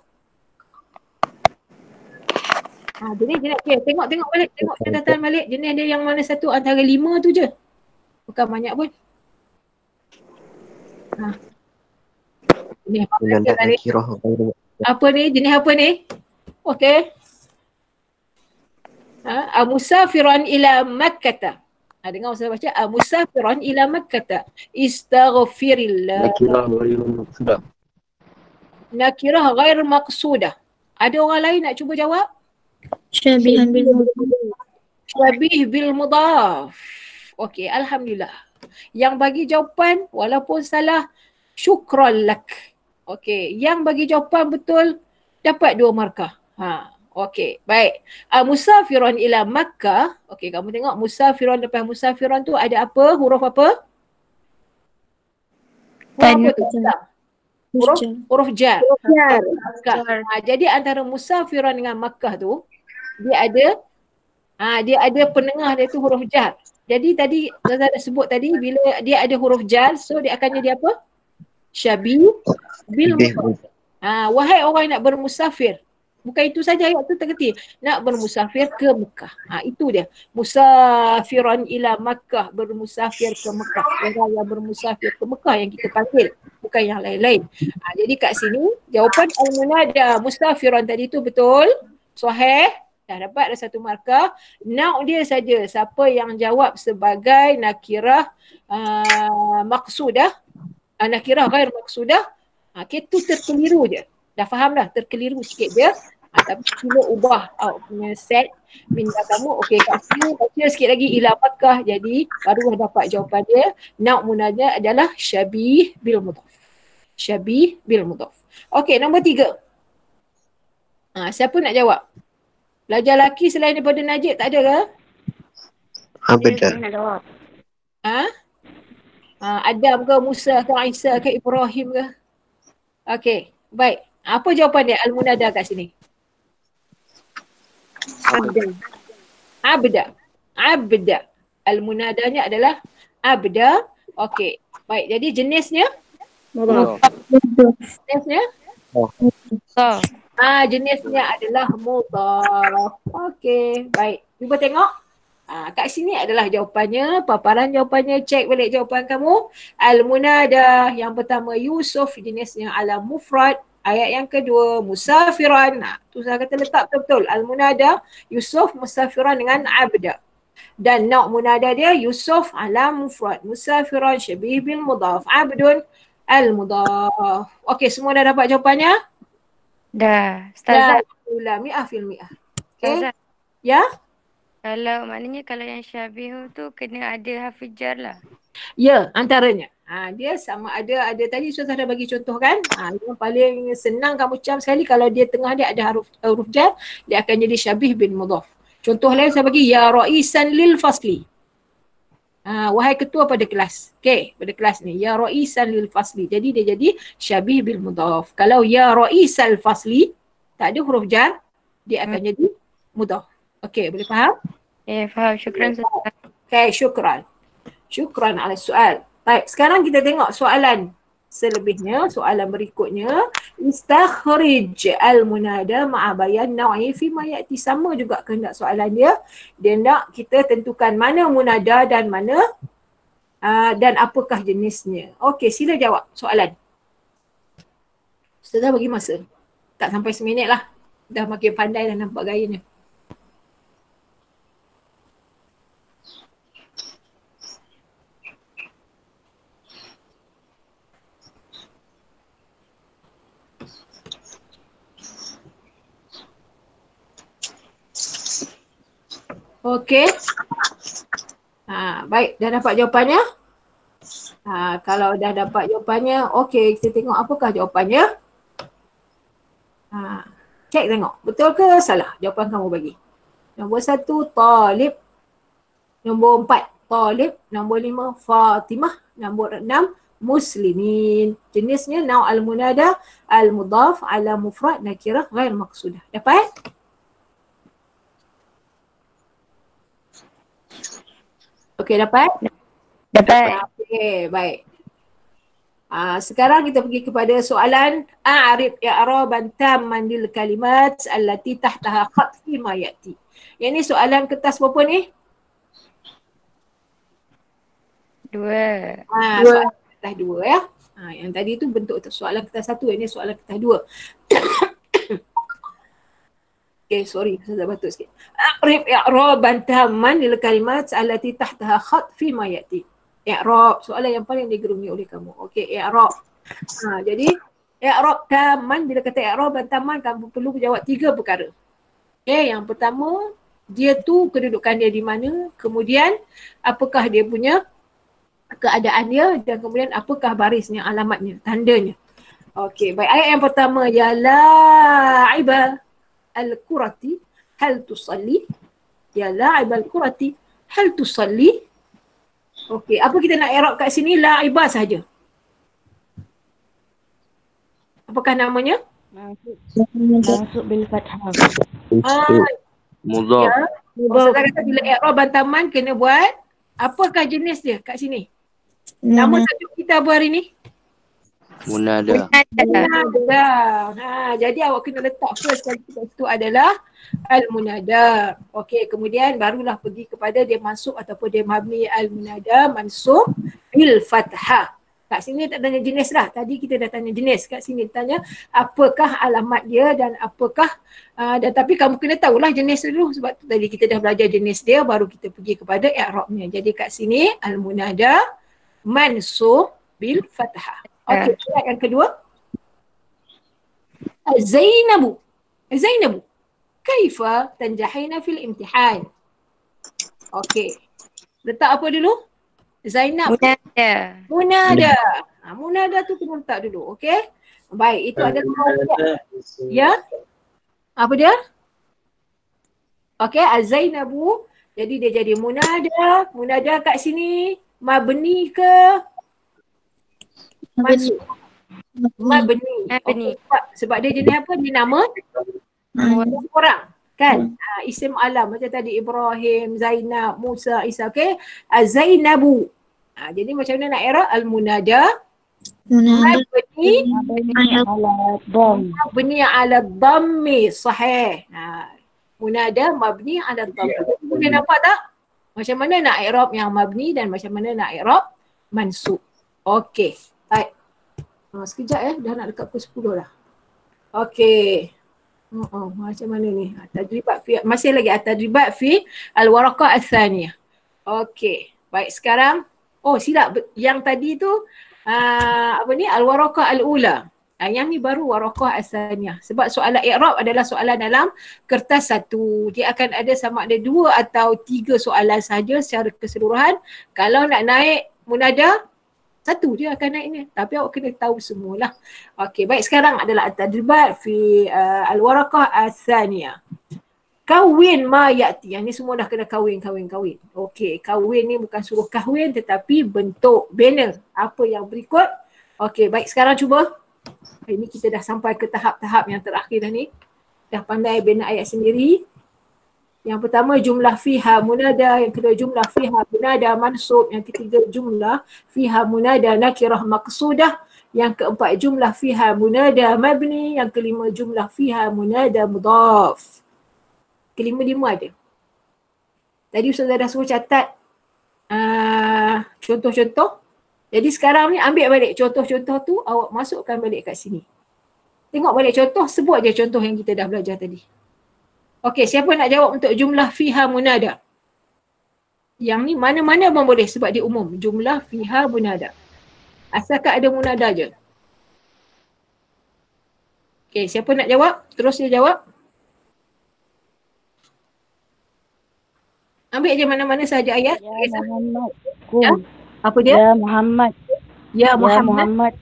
A: Jenis. Okay, tengok balik. Tengok catatan balik. Jenis dia yang mana satu antara 5 tu je. Bukan banyak pun. Jenis apa ni? Jenis apa ni? Okey. Musafiran ila Makkah. Dengar saya baca. Musafiran ila Makkah. Istaghfirillah. Nakirah ghair maqsudah. Ada orang lain nak cuba jawab?
F: Syabihan bil mudhaf.
A: Syabih bil mudhaf. Okey, alhamdulillah. Yang bagi jawapan walaupun salah, syukran lak. Okey, yang bagi jawapan betul dapat 2 markah. Okey, baik. Musafiran ila Makkah. Okey, kamu tengok musafiran, lepas musafiran tu ada apa? Huruf apa? Huruf apa tu? huruf jar.
B: Jar.
A: Makkah. Jadi antara musafiran dengan Makkah tu dia ada penengah dia tu huruf jar. Jadi tadi Zaza dah sebut tadi bila dia ada huruf jar, so dia akan jadi apa? Syabih bil mudhaf. Wahai orang yang nak bermusafir. Bukan itu saja ayat tu tergerti. Nak bermusafir ke Mekah. Itu dia. Musafiran ila Makkah. Bermusafir ke Mekah. Orang yang bermusafir ke Mekah yang kita panggil. Bukan yang lain-lain. Jadi kat sini jawapan al-munada musafiran tadi tu betul. Sahih. Dah dapat ada satu markah. Now dia saja. Siapa yang jawab sebagai nakirah maksudah. Nakirah ghair maksudah. Itu terkeliru je. Dah faham dah? Terkeliru sikit dia. Tapi cuba ubah punya set minta kamu okey kat sini baca sikit lagi ila Makkah, jadi baru dapat jawapan dia. Nauk munada adalah syabih bil mudhaf. Syabih bil mudhaf. Okey, nombor 3. Siapa nak jawab? Pelajar lelaki selain daripada Najib tak ada ke?
E: Abada.
A: Adam ke, Musa ke, Isa ke, Ibrahim ke? Okey, baik. Apa jawapan dia al-munada kat sini? Abda. Al-munadanya adalah abda. Okey. Baik, jadi jenisnya? Jenisnya? Jenisnya adalah mudhaf. Okey, baik. Cuba tengok. Kat sini adalah jawapannya, paparan jawapannya, cek balik jawapan kamu. Al-munada yang pertama Yusuf, jenisnya ala mufrad. Ayat yang kedua musafiran. Tu saya kata letak betul-betul. Al-munada Yusuf musafiran dengan abda. Dan nauk munada dia Yusuf ala mufrad. Musafiran syabih bil mudhaf. Abdun al-mudhaf. Okey, semua dah dapat jawapannya?
B: Dah. Ustazah.
A: Dah. Mi'ah fil mi'ah.
B: Ustazah.
A: Ya?
B: Maknanya kalau yang syabihu tu kena ada hafiz jar lah.
A: Ya, antaranya. Dia sama ada tadi Ustazah dah bagi contoh kan. Yang paling senang kamu cam sekali kalau dia tengah dia ada huruf jar, dia akan jadi syabih bin mudhaf. Contoh lain saya bagi ya ra'isan lil fasli. Wahai ketua pada kelas. Okey, pada kelas ni ya ra'isan lil fasli. Jadi dia jadi syabih bil mudhaf. Kalau ya ra'isal fasli tak ada huruf jar, dia akan jadi mudhaf. Okey, boleh faham?
B: Faham. Syukran Ustazah.
A: Okey, syukran. Syukran ala soal. Baik, sekarang kita tengok soalan selebihnya, soalan berikutnya. Istakhrij al-munada ma'a bayan naw'i fi ma ya'ti. Sama juga kehendak soalan dia. Dia nak kita tentukan mana munada dan mana dan apakah jenisnya. Okey, sila jawab soalan. Ustazah bagi masa. Tak sampai seminit lah. Dah makin pandai dah nampak gayanya. Okey. Baik, dah dapat jawapannya? Kalau dah dapat jawapannya, okey, kita tengok apakah jawapannya. Cek tengok, betul ke salah jawapan kamu bagi. Nombor 1, talib. Nombor 4, talib. Nombor 5, Fatimah. Nombor 6, muslimin. Jenisnya naw' al-munada, al-mudhaf, ala mufrad, nakirah, ghair maqsudah. Dapat? Okey, dapat?
B: Dapat.
A: Okey, baik. Sekarang kita pergi kepada soalan a'rib i'raban tamman lil kalimat allati tahtaha khat fi ma ya'ti. Yang ni soalan kertas berapa ni?
B: 2.
A: Soalan kertas 2 ya. Yang tadi tu bentuk soalan kertas 1, yang ni soalan kertas 2. Okay, sorry, saya dah batuk sikit. A'rib i'raban tamman lil kalimat allati tahtaha khat fi ma ya'ti. I'rab, soalan yang paling digerungi oleh kamu. Okey, i'rab. Jadi i'rab tamman, bila kata i'raban tamman kamu perlu jawab 3 perkara. Okey, yang pertama, dia tu kedudukan dia di mana, kemudian apakah dia punya keadaan dia, dan kemudian apakah barisnya, alamatnya, tandanya. Okey, baik. Ayat yang pertama, ya la'iba al-kurati hal tusalli. Ya la'ib al-kurati hal tusalli. Okey, apa kita nak i'rab kat sini? La'ibah sahaja. Apakah namanya?
F: Mansub bil fathah.
C: Mudhaf.
A: Ya. Ustazah kata bila i'rab bantaman kena buat apakah jenis dia kat sini? Nama tajuk kita hari ni?
C: Munada.
A: Munada. Jadi awak kena letak first kali kat situ adalah al-munada. Okey, kemudian barulah pergi kepada dia mansub ataupun dia mabni. Al-munada mansub bil fathah. Kat sini tak tanya jenis lah. Tadi kita dah tanya jenis. Kat sini tanya apakah alamat dia dan apakah dan tapi kamu kena tahulah jenis dulu sebab tu tadi kita dah belajar jenis dia baru kita pergi kepada i'rabnya. Jadi kat sini al-munada mansub bil fathah. Okey, ayat yang kedua. Zainabu. Zainabu. Kaifa tanjahina fil imtihan? Okey. Letak apa dulu? Zainab. Munada. Munada tu kena letak dulu. Okey. Baik, itu ada ya. Apa dia? Okey, Az-Zainabu. Jadi dia jadi munada. Munada kat sini mabni ke? Mansub. Mabni. Okay, sebab dia jenis apa? Dia nama orang. Kan? Isim alam macam tadi Ibrahim, Zainab, Musa, Isa. Okey. Az-Zainabu. Jadi macam mana nak i'rab al-munada? Mabni ala dhammi sahih. Munada mabni ala dhammi. Boleh nampak tak? Macam mana nak i'rab yang mabni dan macam mana nak i'rab mansub. Okey. Baik. Sekejap dah nak dekat pukul 10 dah. Okey. Macam mana ni? Tadribat fi masih lagi tadribat fi al-waraqah ats-tsaniyah. Okey. Baik, sekarang silap yang tadi tu apa ni al-waraqah al-ula. Yang ni baru waraqah ats-tsaniyah. Sebab soalan i'rab adalah soalan dalam kertas satu. Dia akan ada sama ada 2 atau 3 soalan saja secara keseluruhan. Kalau nak naik munada satu dia akan naik ni. Tapi awak kena tahu semualah. Okey, baik, sekarang adalah tadribat fi al-waraqah ats-tsaniyah. Kawin ma ya'ti. Yang ni semua dah kena kawin. Okey, kawin ni bukan suruh kahwin tetapi bentuk banner. Apa yang berikut? Okey, baik, sekarang cuba. Ini kita dah sampai ke tahap-tahap yang terakhir dah ni. Dah pandai bina ayat sendiri. Yang pertama jumlah fiha munada, yang kedua jumlah fiha munada mansub, yang ketiga jumlah fiha munada nakirah maqsudah, yang keempat jumlah fiha munada mabni, yang kelima jumlah fiha munada mudhaf. Kelima-lima ada. Tadi Ustazah dah suruh catat contoh-contoh. Jadi sekarang ni ambil balik contoh-contoh tu, awak masukkan balik kat sini. Tengok balik contoh, sebut je contoh yang kita dah belajar tadi. Okey, siapa nak jawab untuk jumlah fiha munada? Yang ni mana-mana pun boleh sebab dia umum. Jumlah fiha munada. Asalkan ada munada je. Okey, siapa nak jawab? Terus dia jawab. Ambil je mana-mana sahaja ayat.
F: Ya Muhammad.
A: Ya? Apa dia?
F: Ya Muhammad.
A: Ya Muhammad.
F: Ya Muhammad.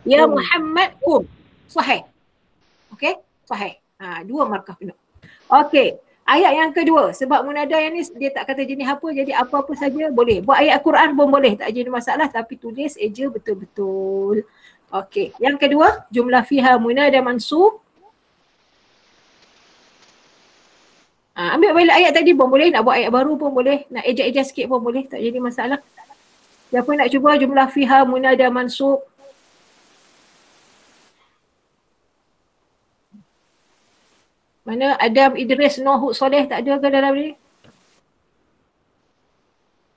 A: Ya Muhammad kum. Sahih. Okey? Sahih. 2 markah penuh. Okey. Ayat yang kedua. Sebab munada yang ni dia tak kata jenis apa. Jadi apa-apa saja boleh. Buat ayat Quran pun boleh. Tak jadi masalah. Tapi tulis eja betul-betul. Okey. Yang kedua. Jumlah fiha munada mansub. Ambil balik ayat tadi pun boleh. Nak buat ayat baru pun boleh. Nak ejak-ejak sikit pun boleh. Tak jadi masalah. Siapa nak cuba jumlah fiha munada mansub? Mana Adam, Idris, Nuh, Hud, Soleh tak ada ke dalam ni?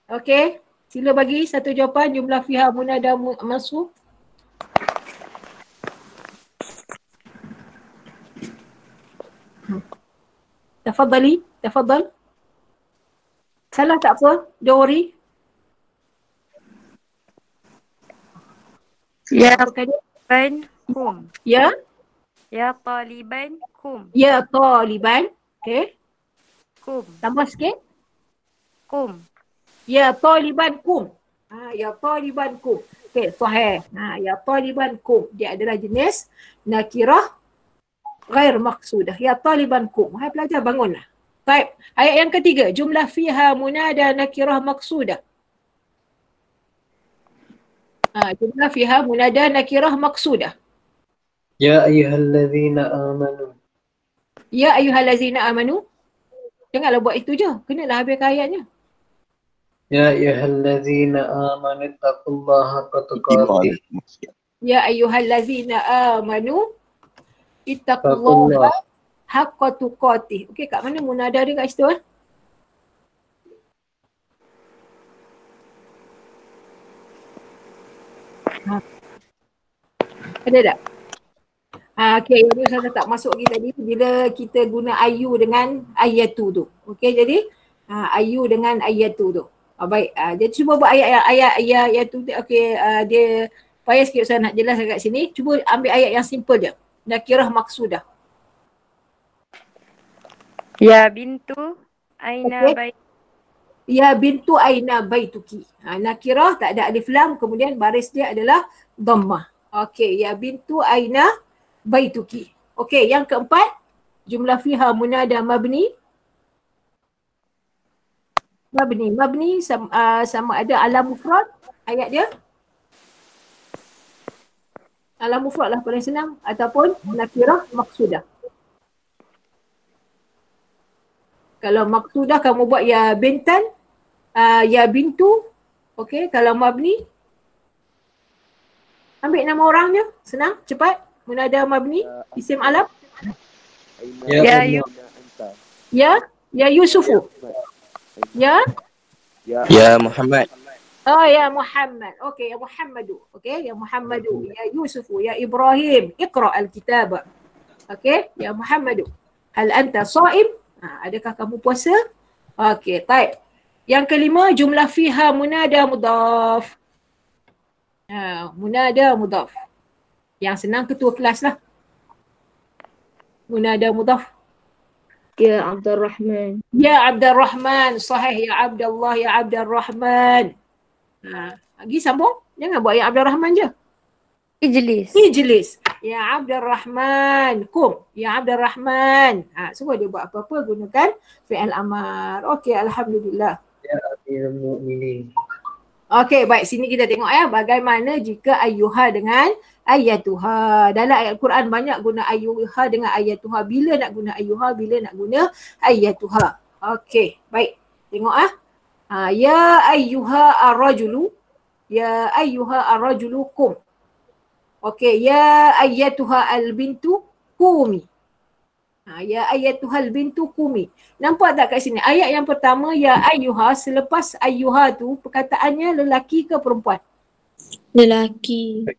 A: Okey. Sila bagi satu jawapan jumlah fiha munada mansub. Tafadhali, tafadhal. Salah tak apa, don't worry.
B: Ya taliban kum.
A: Ya?
B: Ya taliban kum.
A: Ya taliban. Okey.
B: Kum.
A: Tambah sikit.
B: Kum.
A: Ya taliban kum. Ya taliban kum. Okey, sahih. Ya taliban kum. Dia adalah jenis nakirah ghair maqsudah. Ya taliban kum. Hai pelajar bangunlah. Baik. Ayat yang ketiga, jumlah fiha munada nakirah maqsudah. Jumlah fiha munada nakirah maqsudah.
G: Ya ayyuhallazina amanu.
A: Ya ayyuhallazina amanu. Janganlah buat itu je. Kenalah habiskan ayatnya.
G: Ya ayyuhallazina amanu taqullaha haqqa tuqatih.
A: Ya ayyuhallazina amanu
G: Taqullaha.
A: ittaqullaha haqqa tuqatih. Okey, kat mana munada dia kat situ? Ada tak? Okey, yang ni saya tak masuk lagi tadi bila kita guna ayu dengan ayatu tu. Okey, jadi ayu dengan ayatu tu. Baik, jadi cuba buat ayat tu. Okey, dia payah sikit saya nak jelas kat sini. Cuba ambil ayat yang simple je. Nakirah maksudah.
B: Ya bintu aina
A: Okey.
B: bait.
A: Ya bintu aina baituki. Nakirah tak ada alif lam, kemudian baris dia adalah dhammah. Okey, ya bintu aina baituki. Okey, yang keempat, jumlah fiha munada mabni. Mabni sama ada alam mufrad ayat dia. Alam mufrad lah paling senang ataupun nakirah maksudah. Kalau maksudah kamu buat ya bintan, ya bintu. Okey, kalau mabni ambil nama orangnya, senang, cepat. Munada mabni, isim alam.
B: Ya yu.
A: Ya Yusufu. Ya
C: Muhammad.
A: Oh ya Muhammad. Okey, ya Muhammadu. Okey, ya Muhammadu. Ya Yusufu, ya Ibrahim. Iqra al-kitab. Okey, ya Muhammadu. Hal anta shaim? Adakah kamu puasa? Okey, baik. Yang kelima, jumlah fiha munada mudhaf. Munada mudhaf. Yang senang ketua kelas lah. Munada mudhaf.
F: Ya Abdul Rahman.
A: Ya Abdul Rahman. Sahih, ya Abdullah, ya Abdul Rahman. Lagi sambung. Jangan buat ya Abdul Rahman je. Ijlis. Ya Abdul Rahman. Kum. Ya Abdul Rahman. Semua dia buat apa-apa gunakan fi'il amar. Okey, alhamdulillah.
G: Ya amirul mu'minin.
A: Okey, baik. Sini kita tengok bagaimana jika ayyuha dengan ayatuha. Dalam ayat Quran banyak guna ayyuha dengan ayatuha. Bila nak guna ayyuha, bila nak guna ayatuha. Okey, baik. Tengok ya ayyuha ar-rajulu. Ya ayyuha ar-rajulu kum. Okey, ya ayyatuha al-bintu kumi. Ya ayyatuha al-bintu kumi. Nampak tak kat sini? Ayat yang pertama ya ayyuha, selepas ayyuha tu perkataannya lelaki ke perempuan?
F: Lelaki.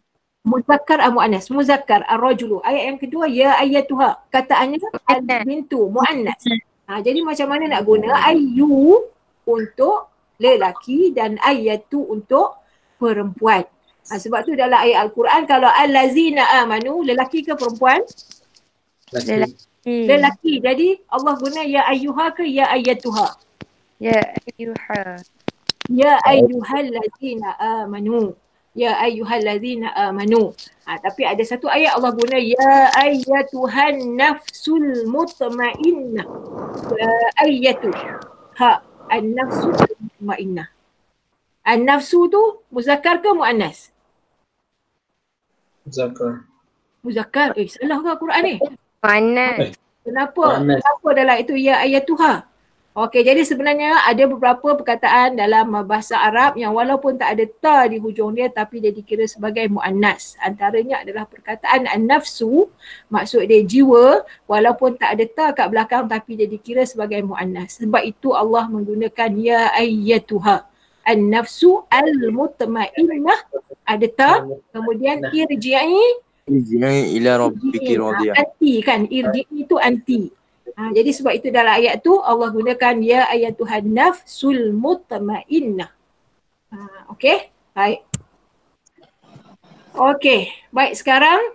A: Muzakkar muannas. Muzakkar ar-rajulu. Ayat yang kedua ya ayyatuha. Kataannya al-bintu muannas. Jadi macam mana nak guna ayyu untuk lelaki dan ayyatu untuk perempuan. Sebab tu dalam ayat Al-Quran kalau allazina amanu, lelaki ke perempuan? Lelaki. Jadi Allah guna ya ayyuha ke ya ayyatuha?
B: Ya ayyuha.
A: Ya ayyuhallazina amanu. Ya ayyuhallazina amanu. Tapi ada satu ayat Allah guna ya ayyatuhan nafsul mutmainnah. Ya ayyatuha an-nafsul mutmainnah. An-nafsu tu muzakkar ke muannas? Muzakkar. Salah ke Quran ni?
B: Muannas.
A: Kenapa? Kenapa dalam itu ya ayatuha? Okey, jadi sebenarnya ada beberapa perkataan dalam bahasa Arab yang walaupun tak ada ta di hujung dia tapi dia dikira sebagai muannas. Antaranya adalah perkataan an-nafsu, maksud dia jiwa, walaupun tak ada ta kat belakang tapi dia dikira sebagai muannas. Sebab itu Allah menggunakan ya ayyatuha. An-nafsu al-mutmainnah, ada ta, kemudian irji'i
C: ila rabbiki radiyah.
A: Anti kan, irji'i itu anti. Jadi sebab itu dalam ayat tu Allah gunakan ya ayyatuhan nafsul mutmainnah. Okey, baik. Okey, baik, sekarang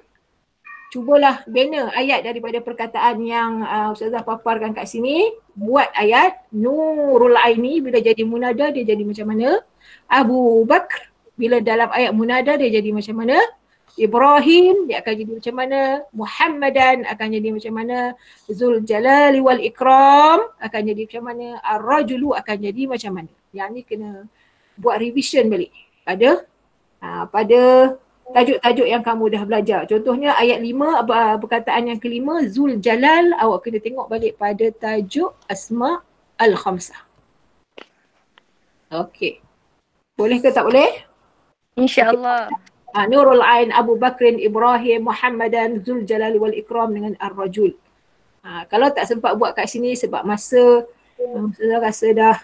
A: cubalah bina ayat daripada perkataan yang Ustazah paparkan kat sini. Buat ayat Nurul Aini bila jadi munada dia jadi macam mana? Abu Bakr bila dalam ayat munada dia jadi macam mana? Ibrahim dia akan jadi macam mana? Muhammadan akan jadi macam mana? Zul Jalali wal Ikram akan jadi macam mana? Ar-Rajulu akan jadi macam mana? Yang ni kena buat revision balik pada tajuk-tajuk yang kamu dah belajar. Contohnya ayat 5, perkataan yang kelima, Zul Jalal, awak kena tengok balik pada tajuk Asma Al-Khamsah. Okey. Boleh ke tak boleh?
B: InsyaAllah.
A: Nurul Ain, Abu Bakrin, Ibrahim, Muhammadan, Zul Jalal wal Ikram dengan Ar-Rajul. Kalau tak sempat buat kat sini sebab masa, saya rasa dah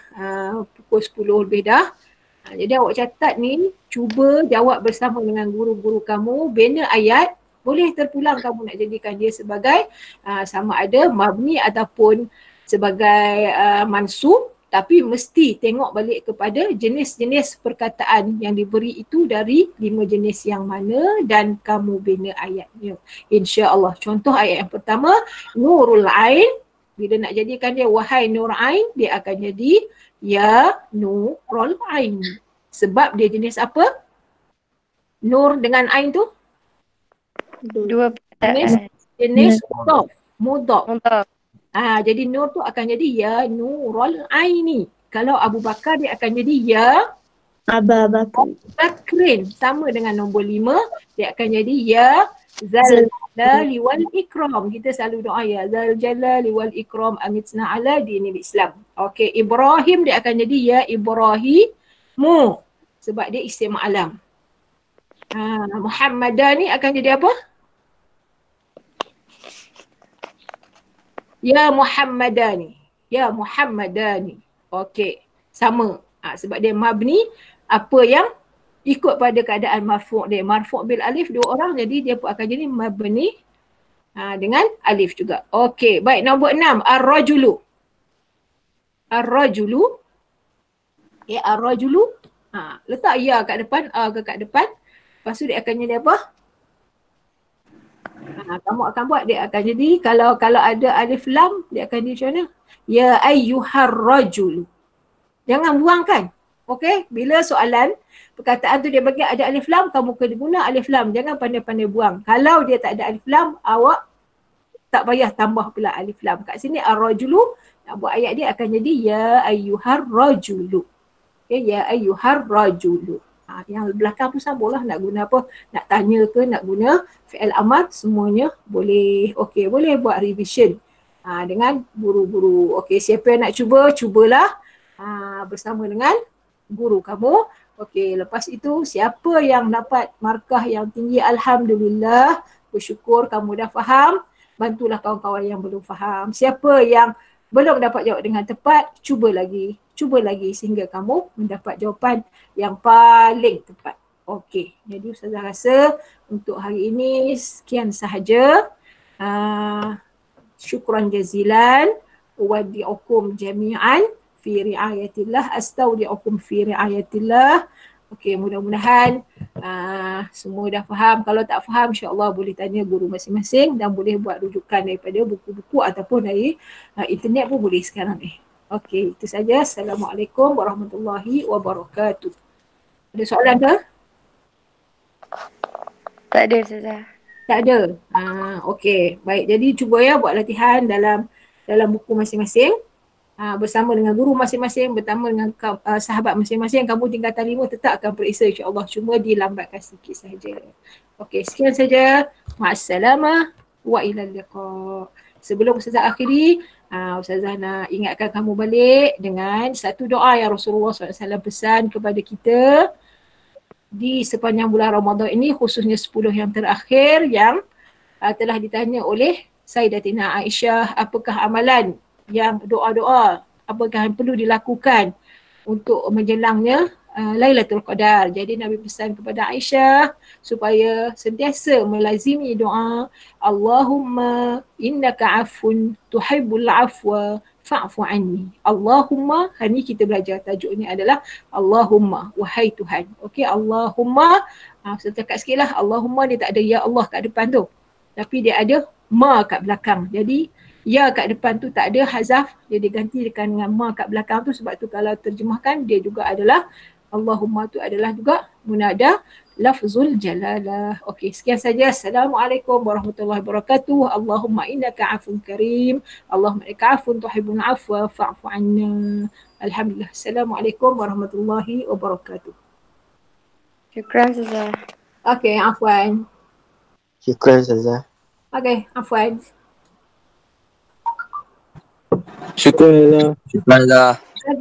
A: pukul 10 lebih dah. Jadi awak catat ni, cuba jawab bersama dengan guru-guru kamu, bina ayat, boleh terpulang kamu nak jadikan dia sebagai sama ada mabni ataupun sebagai mansub, tapi mesti tengok balik kepada jenis-jenis perkataan yang diberi itu dari 5 jenis yang mana dan kamu bina ayatnya. InsyaAllah. Contoh ayat yang pertama, Nurul Ain, bila nak jadikan dia wahai Nur Ain, dia akan jadi ya Nurul Ain. Sebab dia jenis apa? Nur dengan Ain tu?
B: Dua perkataan.
A: Jenis mudhaf.
B: Untuk.
A: Jadi Nur tu akan jadi ya Nurul Aini. Kalau Abu Bakar dia akan jadi ya
F: Aba
A: Bakrin. Sama dengan nombor 5, dia akan jadi ya Zal Jalali wal Ikram. Kita selalu doa ya Zal Jalali wal Ikram amitna ala dinil Islam. Okey, Ibrahim dia akan jadi ya Ibrahimu. Sebab dia isim alam. Muhammadan ni akan jadi apa? Ya Muhammadani. Ya Muhammadani. Okey. Sama. Sebab dia mabni, apa yang ikut pada keadaan marfu' dia. Marfu' bil alif 2 orang, jadi dia pun akan jadi mabni dengan alif juga. Okey. Baik, nombor 6. Ar-rajulu. Ar-rajulu. Ya, ar-rajulu. Letak ya kat depan, kat depan. Lepas tu dia akan jadi apa? Kamu akan buat, dia akan jadi, kalau ada alif lam, dia akan jadi macam mana? Ya ayyuhar rajul. Jangan buangkan. Okey, bila soalan perkataan tu dia bagi ada alif lam, kamu kena guna alif lam. Jangan pandai-pandai buang. Kalau dia tak ada alif lam, awak tak payah tambah pula alif lam. Kat sini ar-rajulu, nak buat ayat dia akan jadi ya ayyuhar rajulu. Okay, ya ayyuhar rajulu. Yang belakang tu sambunglah, nak guna apa, nak tanya ke, nak guna fi'il amar, semuanya boleh. Okey, boleh buat revision dengan guru-guru. Okey, siapa yang nak cuba, cubalah bersama dengan guru kamu. Okey, lepas itu siapa yang dapat markah yang tinggi, alhamdulillah, bersyukur kamu dah faham. Bantulah kawan-kawan yang belum faham. Siapa yang belum dapat jawab dengan tepat, cuba lagi sehingga kamu mendapat jawapan yang paling tepat. Okey, jadi Ustazah rasa untuk hari ini sekian sahaja. Syukran jazilan. Wadi'ukum jami'an fi ri'ayatillah. Astaudi'ukum fi ri'ayatillah. Okey, mudah-mudahan semua dah faham. Kalau tak faham, insya-Allah boleh tanya guru masing-masing dan boleh buat rujukan daripada buku-buku ataupun dari internet pun boleh sekarang ni. Okey, itu saja. Assalamualaikum warahmatullahi wabarakatuh. Ada soalan ke?
B: Tak ada, Ustazah.
A: Tak ada. Okey, baik. Jadi cuba ya buat latihan dalam buku masing-masing. Bersama dengan guru masing-masing, bersama dengan sahabat masing-masing. Kamu tingkatan 5 tetap akan periksa insya-Allah. Cuma dilambatkan sikit saja. Okey, sekian saja. Ma'assalamah wa ilal liqa. Sebelum Ustazah akhiri, Ustazah nak ingatkan kamu balik dengan satu doa yang Rasulullah SAW pesan kepada kita di sepanjang bulan Ramadan ini, khususnya 10 yang terakhir yang telah ditanya oleh Sayyidatina Aisyah, apakah amalan yang doa-doa, apakah yang perlu dilakukan untuk menjelangnya Lailatul Qadar. Jadi Nabi pesan kepada Aisyah supaya sentiasa melazimi doa Allahumma innaka afun tuhibbul afwa fa'fu anni. Allahumma, hari ni kita belajar tajuknya adalah Allahumma, wahai Tuhan. Okey, Allahumma, saya cakap sikit lah, Allahumma dia tak ada ya Allah kat depan tu, tapi dia ada ma kat belakang. Jadi ya kat depan tu tak ada hazaf, dia diganti dengan ma kat belakang tu. Sebab tu kalau terjemahkan dia juga adalah Allahumma tu adalah juga munada lafzul jalalah. Okey, sekian saja. Assalamualaikum warahmatullahi wabarakatuh. Allahumma innaka afun karim. Allahumma innaka afun tuhibbul afwa fa'fu anna. Alhamdulillah. Assalamualaikum warahmatullahi wabarakatuh.
B: Syukran, Ustazah.
A: Okey, afwan.
E: Syukran Ustazah.
A: Okey, afwan.
C: Syukran Allah.